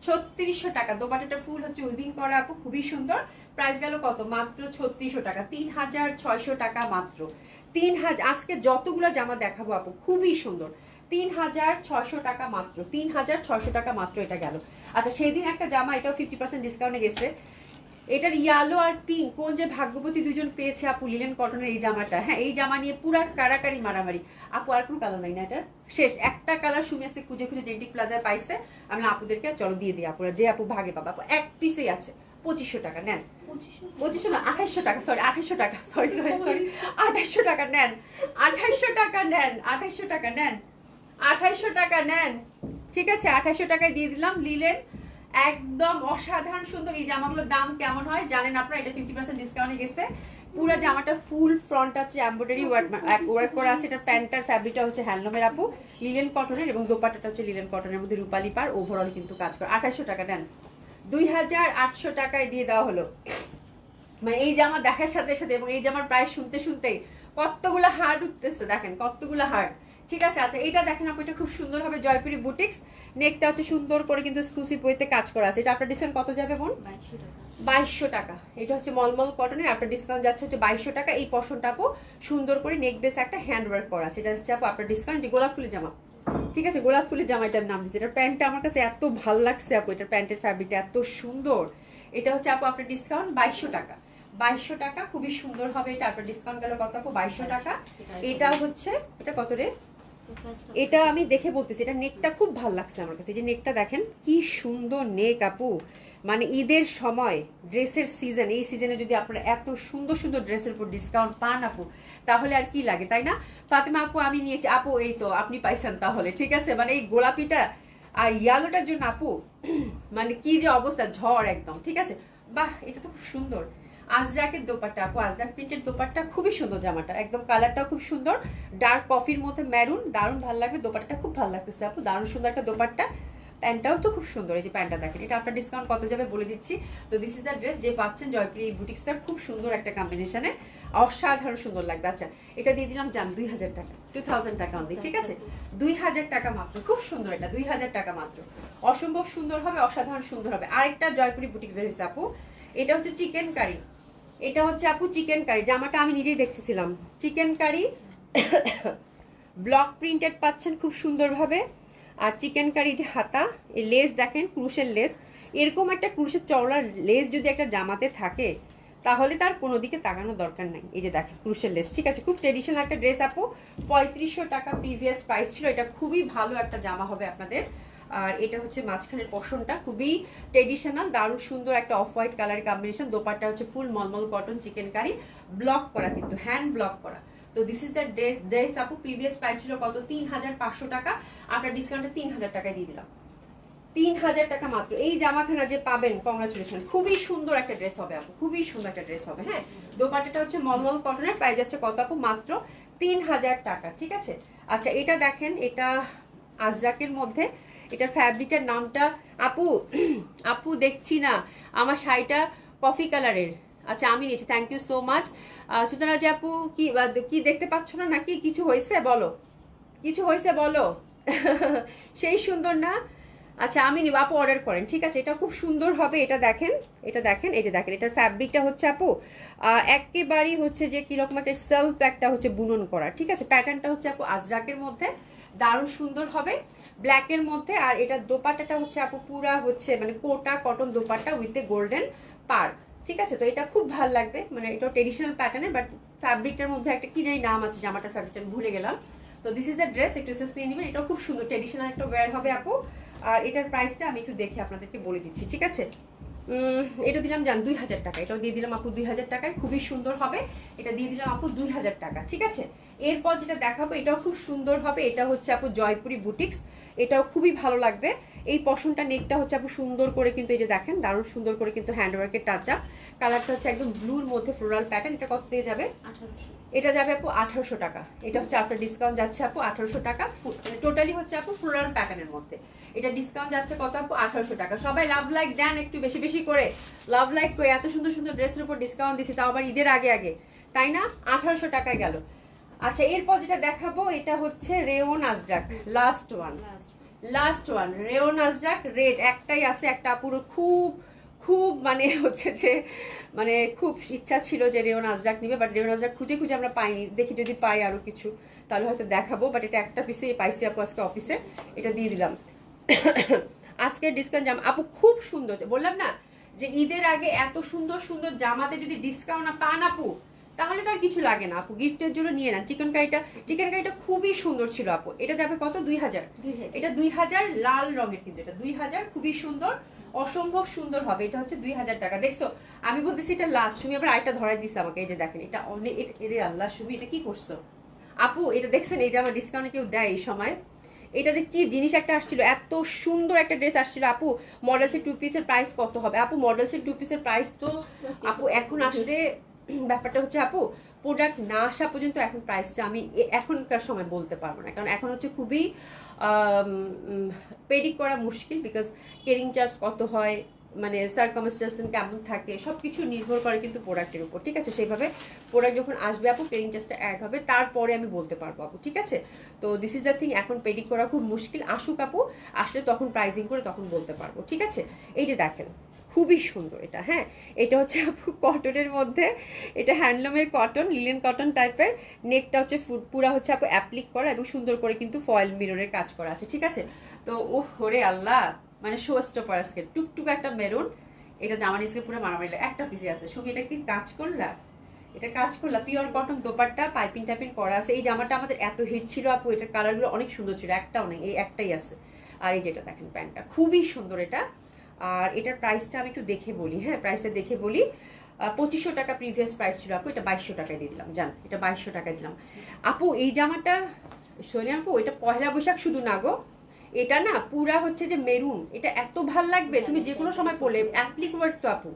3600 টাকা। দোপাট্টাটা ফুল হচ্ছে উইভিং করা আপু, খুবই সুন্দর। প্রাইস গেল কত? মাত্র 3600 টাকা, 3600 টাকা মাত্র। 3000, আজকে যতগুলো জামা দেখাবো আপু খুবই সুন্দর, 3600 টাকা মাত্র, 3600 টাকা মাত্র। এটা গেল। আচ্ছা সেদিন একটা জামা, এটাও 50% ডিসকাউন্টে গেছে, এটার ইয়েলো আর পিঙ্ক, কোন যে ভাগ্যবতী দুজন পেয়েছে আপু লিলেন কটনের এই জামাটা, হ্যাঁ? এই জামা নিয়ে পুরা কারাকারি মারামারি আপু। আর কোনো কালার নাই না, এটা শেষ। একটা কালার সুমি আসতে খুঁজে খুঁজে জেন্টিক প্লাজায় পাইছে, আমি আপুদেরকে চলো দিয়ে দিই আপুরা, যে আপু ভাগে পাবা। আপু এক পিসেই আছে, 2500 টাকা নেন। 2500 না 2800 টাকা, সরি 2800 টাকা, সরি সরি সরি 2800 টাকা নেন, 2800 টাকা নেন, 2800 টাকা নেন, 2800 টাকা নেন, ঠিক আছে? 2800 টাকায় দিয়ে দিলাম লিলেন, একদম অসাধারণ সুন্দর। এই জামাগুলোর দাম কেমন হয় জানেন আপনারা? এটা 50% ডিসকাউন্টে গেছে। পুরো জামাটা ফুল ফ্রন্ট আছে এমব্রয়ডারি ওয়ার্ক করা আছে। এটা প্যান্টার ফ্যাব্রিকটা হচ্ছে হ্যান্ডলুমের আপু, লিলেন কটনের, এবং দোপাট্টাটা হচ্ছে লিলেন কটনের মধ্যে রূপালি পার, ওভারঅল কিন্তু কাজ করে। 2800 টাকা নেন, 2800 টাকায় দিয়ে দেওয়া হলো। মানে এই জামা দেখার সাথে সাথে এবং এই জামার প্রাইস শুনতে শুনতেই কতগুলো হার্ট উঠতেছে, দেখেন কতগুলো হার্ট, ঠিক আছে? আচ্ছা এটা দেখেন আপু, এটা খুব সুন্দর হবে, জয়পুরি বুটিক্স, নেকটা হচ্ছে সুন্দর করে কিন্তু এক্সক্লুসিভ ওয়েতে কাজ করা আছে। এটা আপনার ডিসকাউন্ট কত যাবে বোন? 2200 টাকা। এটা হচ্ছে মলমল কটনের, আপনার ডিসকাউন্ট যাচ্ছে হচ্ছে 2200 টাকা। এই পশনটা আপু সুন্দর করে নেক বেস একটা হ্যান্ড ওয়ার্ক করা আছে, এটা হচ্ছে আপু আপনার ডিসকাউন্ট। গোলাপ ফুলের জামা, ঠিক আছে? গোলাপ ফুলের জামা এটার নাম দিচ্ছে। এটার প্যান্টটা আমার কাছে এত ভালো লাগছে আপু, এটার প্যান্টের ফ্যাব্রিকটা এত সুন্দর। এটা হচ্ছে আপু আপনার ডিসকাউন্ট 2200 টাকা, 2200 টাকা, খুবই সুন্দর হবে। এটা আপনার ডিসকাউন্ট গেল কত আপু? 2200 টাকা। এটা হচ্ছে, এটা কত রে? এটা আমি দেখে বলতেছি, এটা নেকটা খুব ভালো লাগছে আমার কাছে। এই যে নেকটা দেখেন কি সুন্দর নেক আপু, মানে ঈদের সময় ড্রেসের সিজন, এই সিজনে যদি আপনারা এত সুন্দর সুন্দর ড্রেসের উপর ডিসকাউন্ট পান আপু, তাহলে আর কি লাগে, তাই না? ফাতেমা আপু আমি নিয়েছি আপু, এই তো আপনি পাইছেন তাহলে, ঠিক আছে। মানে এই গোলাপিটা আর ইয়ালোটার জন্য আপু মানে কি যে অবস্থা, ঝড় একদম, ঠিক আছে। বাহ, এটা তো খুব সুন্দর। আজরাকের দোপাট্টা আপু, আজরাক প্রিন্টের দোপাট্টা খুবই সুন্দর, জামাটা একদম কালারটাও খুব সুন্দর, ডার্ক কফির মধ্যে মেরুন, দারুণ ভালো লাগবে। দোপাট্টাটা খুব ভালো লাগতেছে আপু, দারুণ সুন্দর একটা দোপাট্টা। প্যান্টটাও তো খুব সুন্দর, এই যে প্যান্টটা দেখেন, এটা আপনার ডিসকাউন্ট কত যাবে বলে দিচ্ছি। তো দিস ইজ দ্য ড্রেস যে পাচ্ছেন জয়প্রিয় বুটিক্সটা, খুব সুন্দর একটা কম্বিনেশনে, অসাধারণ সুন্দর লাগবে। আচ্ছা, এটা দিয়ে দিলাম জান 2000 টাকা, 2000 টাকা অনলি, ঠিক আছে। 2000 টাকা মাত্র, খুব সুন্দর, এটা 2000 টাকা মাত্র, অসম্ভব সুন্দর হবে, অসাধারণ সুন্দর হবে। আরেকটা জয়পুরি বুটিক্স বের হয়েছে আপু, এটা হচ্ছে চিকেন কারি, এটা হচ্ছে আপু চিকেন কারি, জামাটা আমি নিজেই দেখতেছিলাম, চিকেন কারি ব্লক প্রিন্টেড পাচ্ছেন খুব সুন্দরভাবে। আর চিকেন কারি যে হাতা, এই লেস দেখেন, ক্রুশের লেস, এরকম একটা ক্রুশের চওড়া লেস যদি একটা জামাতে থাকে তাহলে তার কোনো দিকে তাকানোর দরকার নাই। এই যে দেখেন ক্রুশের লেস, ঠিক আছে, খুব ট্রেডিশনাল একটা ড্রেস আপু। 3500 টাকা প্রিভিয়াস প্রাইস ছিল, এটা খুবই ভালো একটা জামা হবে আপনাদের। আর এটা হচ্ছে মাঝখানের পশনটা খুবই ট্রেডিশনাল, দারুণ সুন্দর একটা off white colour combination. Dupatta হচ্ছে ফুল মলমল কটন চিকেন কারি, ব্লক করা কিন্তু, হ্যান্ড ব্লক করা। তো দিস ইজ দ্য ড্রেস আপু, প্রিভিয়াস প্রাইস ছিল কত, 3500 টাকা, আপনার ডিসকাউন্টে 3000 টাকায় দিয়ে দিলাম, 3000 টাকা মাত্র। এই জামাখানা যে পাবেন, কংগ্রাচুলেশন, খুবই সুন্দর একটা ড্রেস হবে আপু, খুবই সুন্দর একটা ড্রেস হবে। হ্যাঁ, দোপাট্টাটা হচ্ছে মলমল কটনের, প্রাইস যাচ্ছে কত আপু, মাত্র 3000 টাকা, ঠিক আছে। আচ্ছা, এটা দেখেন, এটা আজরাকের মধ্যে, এটার ফ্যাব্রিকের নামটা আপু আপু দেখছি না, আমার শাড়িটা কফি কালারের। আচ্ছা, আমি নিয়েছি, থ্যাংক ইউ সো মাচ। সুতরাং যে আপু কি কি দেখতে পাচ্ছ না নাকি, কিছু হয়েছে বলো, কিছু হয়েছে বলো সেই সুন্দর না। আচ্ছা, আমি নিব আপু, অর্ডার করেন, ঠিক আছে। এটা খুব সুন্দর হবে, এটা দেখেন, এটা দেখেন, এই যে দেখেন, এটার ফ্যাব্রিকটা হচ্ছে আপু একেবারেই হচ্ছে যে কিরকম একটা সেলফ একটা হচ্ছে বুনন করা, ঠিক আছে। প্যাটার্নটা হচ্ছে আপু আজরাকের মধ্যে, দারুণ সুন্দর হবে ব্ল্যাকের মধ্যে। আর এটা দোপাট্টাটা হচ্ছে আপু পুরা হচ্ছে মানে Kota cotton dupatta with a golden পার, ঠিক আছে। তো এটা খুব ভালো লাগবে, মানে এটা ট্রেডিশনাল প্যাটার্নের, বাট ফ্যাব্রিকটার মধ্যে একটা কি জানি নাম আছে, জামাটার ফ্যাব্রিকটা ভুলে গেলাম। তো দিস ইজ দ্য ড্রেস, একটু এসএস নিয়ে নেবেন, এটাও খুব সুন্দর ট্রেডিশনাল একটা ওয়্যার হবে আপু। আর এটার প্রাইসটা আমি একটু দেখে আপনাদেরকে বলে দিচ্ছি, ঠিক আছে। এটা দিলাম জান 2000 টাকা, এটাও দিয়ে দিলাম আপু 2000 টাকায়, খুবই সুন্দর হবে, এটা দিয়ে দিলাম আপু 2000 টাকা, ঠিক আছে। এরপর যেটা দেখাবো এটাও খুব সুন্দর হবে, এটা হচ্ছে আপু জয়পুরি বুটিক্স, এটাও খুবই ভালো লাগবে। এই পশনটা নেকটা হচ্ছে আপু সুন্দর করে কিন্তু, এই যে দেখেন দারুণ সুন্দর করে কিন্তু হ্যান্ডওয়ার্কের টাচ আপ, কালারটা হচ্ছে একদম ব্লুর মধ্যে ফ্লোরাল প্যাটার্ন। এটা কত দিয়ে যাবে, 1800, এটা যাবে আপু 1800 টাকা, এটা হচ্ছে আপনার ডিসকাউন্ট যাচ্ছে আপু 1800 টাকা, টোটালি হচ্ছে আপু ফ্লোরাল প্যাটার্নের মধ্যে, এটা ডিসকাউন্ট যাচ্ছে কত আপু, 1800 টাকা। সবাই লাভ লাইক দেন একটু বেশি বেশি করে, লাভ লাইক করে, এত সুন্দর সুন্দর ড্রেসের উপর ডিসকাউন্ট দিছি, তাও আবার ঈদের আগে আগে, তাই না। 1800 টাকায় গেল। আচ্ছা, এরপর যেটা দেখাবো এটা হচ্ছে rayon Ajrak, last one rayon Ajrak red, একটাই আছে, একটা পুরো খুব খুব মানে হচ্ছে যে মানে খুব ইচ্ছা ছিল যে রেওন আজরাক নিবে, বাট রেওন আজরাক খুঁজে খুঁজে আমরা পাইনি, দেখি যদি পাই আরো কিছু তাহলে হয়তো দেখাবো, বাট এটা একটা পিসে পাইছি আপু আজকে অফিসে, এটা দিয়ে দিলাম আজকে ডিসকাউন্ট জামা আপু, খুব সুন্দর, বললাম না যে ঈদের আগে এত সুন্দর সুন্দর জামাতে যদি ডিসকাউন্ট না পান আপু, তাহলে তো আর কিছু লাগে না আপু, গিফটের জন্য নিয়ে নেন। চিকেন কারিটা খুবই সুন্দর ছিল আপু, এটা যাবে কত, 2000, এটা 2000, লাল রঙের কিন্তু, এটা 2000, খুবই সুন্দর, অসম্ভব সুন্দর হবে, এটা হচ্ছে 2000 টাকা। দেখছো, আমি বলতেছি এটা লাস্ট, তুমি আবার আরেকটা ধরাই দিছে আমাকে, এই যে দেখেন, এটা অনেক, এরে আল্লাহ সুমি, এটা কি করছো আপু, এটা দেখছেন, এই যে আমার ডিসকাউন্টে কেউ দেয় এই সময়, এটা যে কি জিনিস একটা আসছিল, এত সুন্দর একটা ড্রেস আসছিল আপু। মডেলসের 2 পিসের প্রাইস কত হবে আপু, মডেলসের 2 পিসের প্রাইস তো আপু এখন আসলে ব্যাপারটা হচ্ছে আপু, প্রোডাক্ট না আসা পর্যন্ত এখন প্রাইসটা আমি এখনকার সময় বলতে পারবো না, কারণ এখন হচ্ছে খুবই প্রেডিক্ট করা মুশকিল, বিকজ কেরিং চার্জ কত হয়, মানে সার্কামস্টেন্স কেমন থাকে, সবকিছু নির্ভর করে কিন্তু প্রোডাক্টের উপর, ঠিক আছে। সেইভাবে প্রোডাক্ট যখন আসবে আপু, কেরিং চার্জটা অ্যাড হবে, তারপরে আমি বলতে পারবো আপু, ঠিক আছে। তো দিস ইজ দ্য থিং, এখন প্রেডিক্ট করা খুব মুশকিল, আসুক আপু, আসলে তখন প্রাইজিং করে তখন বলতে পারবো, ঠিক আছে। এই যে দেখেন, খুবই সুন্দর এটা, হ্যাঁ, এটা হচ্ছে আপু কটনের মধ্যে, এটা হ্যান্ডলুমের কটন, লিলেন কটন টাইপের, নেকটা হচ্ছে পুরা হচ্ছে আপু অ্যাপ্লিক করা এবং সুন্দর করে কিন্তু ফয়েল মিররের কাজ করা আছে, ঠিক আছে। তো ও হরে আল্লাহ, মানে শো স্টপার আজকে, টুকটুক একটা মেরুন, এটা জামা নিচকে পুরো মারামারি, একটা পিসে আছে, সুমি এটা কি কাজ করলা, এটা কাজ করলাম, pure cotton dupatta, piping typing করা আছে। এই জামাটা আমাদের এত হিট ছিল আপু, এটার কালারগুলো অনেক সুন্দর ছিল, একটাও নেই, এই একটাই আছে। আর এই যেটা দেখেন প্যান্টটা খুবই সুন্দর এটা। আর এটার প্রাইসটা আমি একটু দেখে বলি, হ্যাঁ প্রাইসটা দেখে বলি। 2500 টাকা প্রিভিয়াস প্রাইস ছিল আপু, এটা 2200 টাকায় দিয়ে দিলাম, জান এটা 2200 টাকায় দিলাম আপু। এই জামাটা সোনিয়া আপু, এটা পয়লা বৈশাখ শুধু না গো, এটা না পুরা হচ্ছে যে মেরুন, এটা এত ভাল লাগবে, তুমি যে কোনো সময় পরলে অ্যাপ্লিক ওয়ার্ক তো আপু,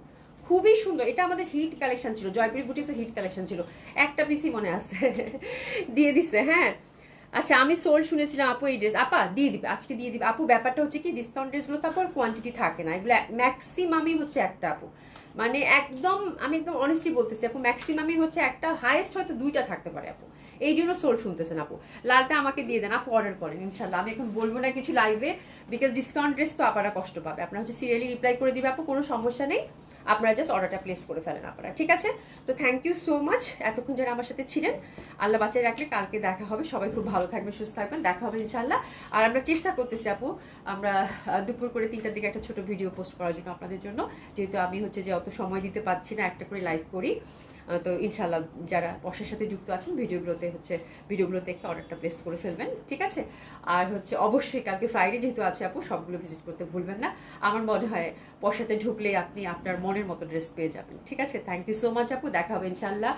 খুবই সুন্দর। এটা আমাদের হিট কালেকশন ছিল, জয়পুরি বুটিক্সের হিট কালেকশন ছিল, একটা পিসই মনে আছে দিয়ে দিছে, হ্যাঁ। আচ্ছা আমি সোল শুনেছিলাম আপু এই ড্রেস, আপা দিয়ে দিবে, আজকে দিয়ে দিবে আপু। ব্যাপারটা হচ্ছে কি, ডিসকাউন্ট ড্রেসগুলো তো আপু কোয়ান্টিটি থাকে না, এগুলো ম্যাক্সিমামই হচ্ছে একটা আপু, মানে একদম আমি একদম অনেস্টলি বলতেছি আপু, ম্যাক্সিমামই হচ্ছে একটা, হাইয়েস্ট হয়তো 2টা থাকতে পারে আপু। এই জন্য সোল শুনতেছেন আপু। লালটা আমাকে দিয়ে দেন আপু, অর্ডার করেন ইনশাল্লাহ। আমি এখন বলবো না কিছু লাইভে, বিকজ ডিসকাউন্ট ড্রেস তো আপনারা কষ্ট পাবে, আপনারা হচ্ছে সিরিয়ালি রিপ্লাই করে দিবে আপু, কোনো সমস্যা নেই। আপনারা জাস্ট অর্ডারটা প্লেস করে ফেলেন আপনারা, ঠিক আছে? তো থ্যাংক ইউ সো মাচ এতক্ষণ যারা আমার সাথে ছিলেন। আল্লাহ বাঁচিয়ে রাখলে কালকে দেখা হবে, সবাই খুব ভালো থাকবেন, সুস্থ থাকবেন, দেখা হবে ইনশাল্লাহ। আর আমরা চেষ্টা করতেছি আপু, আমরা দুপুর করে 3টার দিকে একটা ছোট ভিডিও পোস্ট করার জন্য আপনাদের জন্য, যেহেতু আমি হচ্ছে যে অত সময় দিতে পারছি না, একটা করে লাইভ করি। তো ইনশাল্লাহ যারা বর্ষার সাথে যুক্ত আছেন ভিডিওগুলো দেখে অর্ডারটা প্লেস করে ফেলবেন, ঠিক আছে? আর হচ্ছে অবশ্যই কালকে ফ্রাইডে যেহেতু আছে আপু, সবগুলো ভিজিট করতে ভুলবেন না। আমার মনে হয় বর্ষাতে ঢুকলে আপনি আপনার মনের মতো ড্রেস পেয়ে যাবেন, ঠিক আছে? থ্যাংক ইউ সো মাচ আপু, দেখা হবে ইনশাল্লাহ।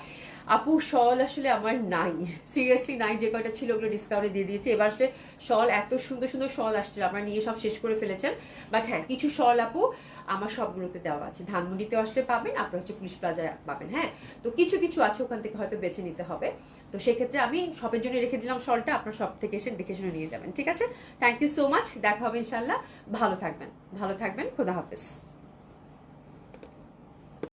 আপু শল আসলে আমার নাই, সিরিয়াসলি নাই, যে কয়টা ছিল ওগুলো ডিসকাউন্টে দিয়ে দিয়েছি। এবার আসলে শল এত সুন্দর সুন্দর শল আসছিল, আপনারা নিয়ে সব শেষ করে ফেলেছেন। বাট হ্যাঁ কিছু শল আপু আমার সবগুলোতে দেওয়া আছে, ধানমন্ডিতে আসলে পাবেন, আপনার হচ্ছে পুলিশ প্লাজায় পাবেন, হ্যাঁ। তো কিছু কিছু আছে ওখান থেকে হয়তো বেছে নিতে হবে, তো সেক্ষেত্রে আমি শপের জন্য রেখে দিলাম শলটা, আপনার সব থেকে এসে দেখে শুনে নিয়ে যাবেন, ঠিক আছে? থ্যাংক ইউ সো মাচ, দেখা হবে ইনশাল্লাহ। ভালো থাকবেন, ভালো থাকবেন, খোদা হাফেজ।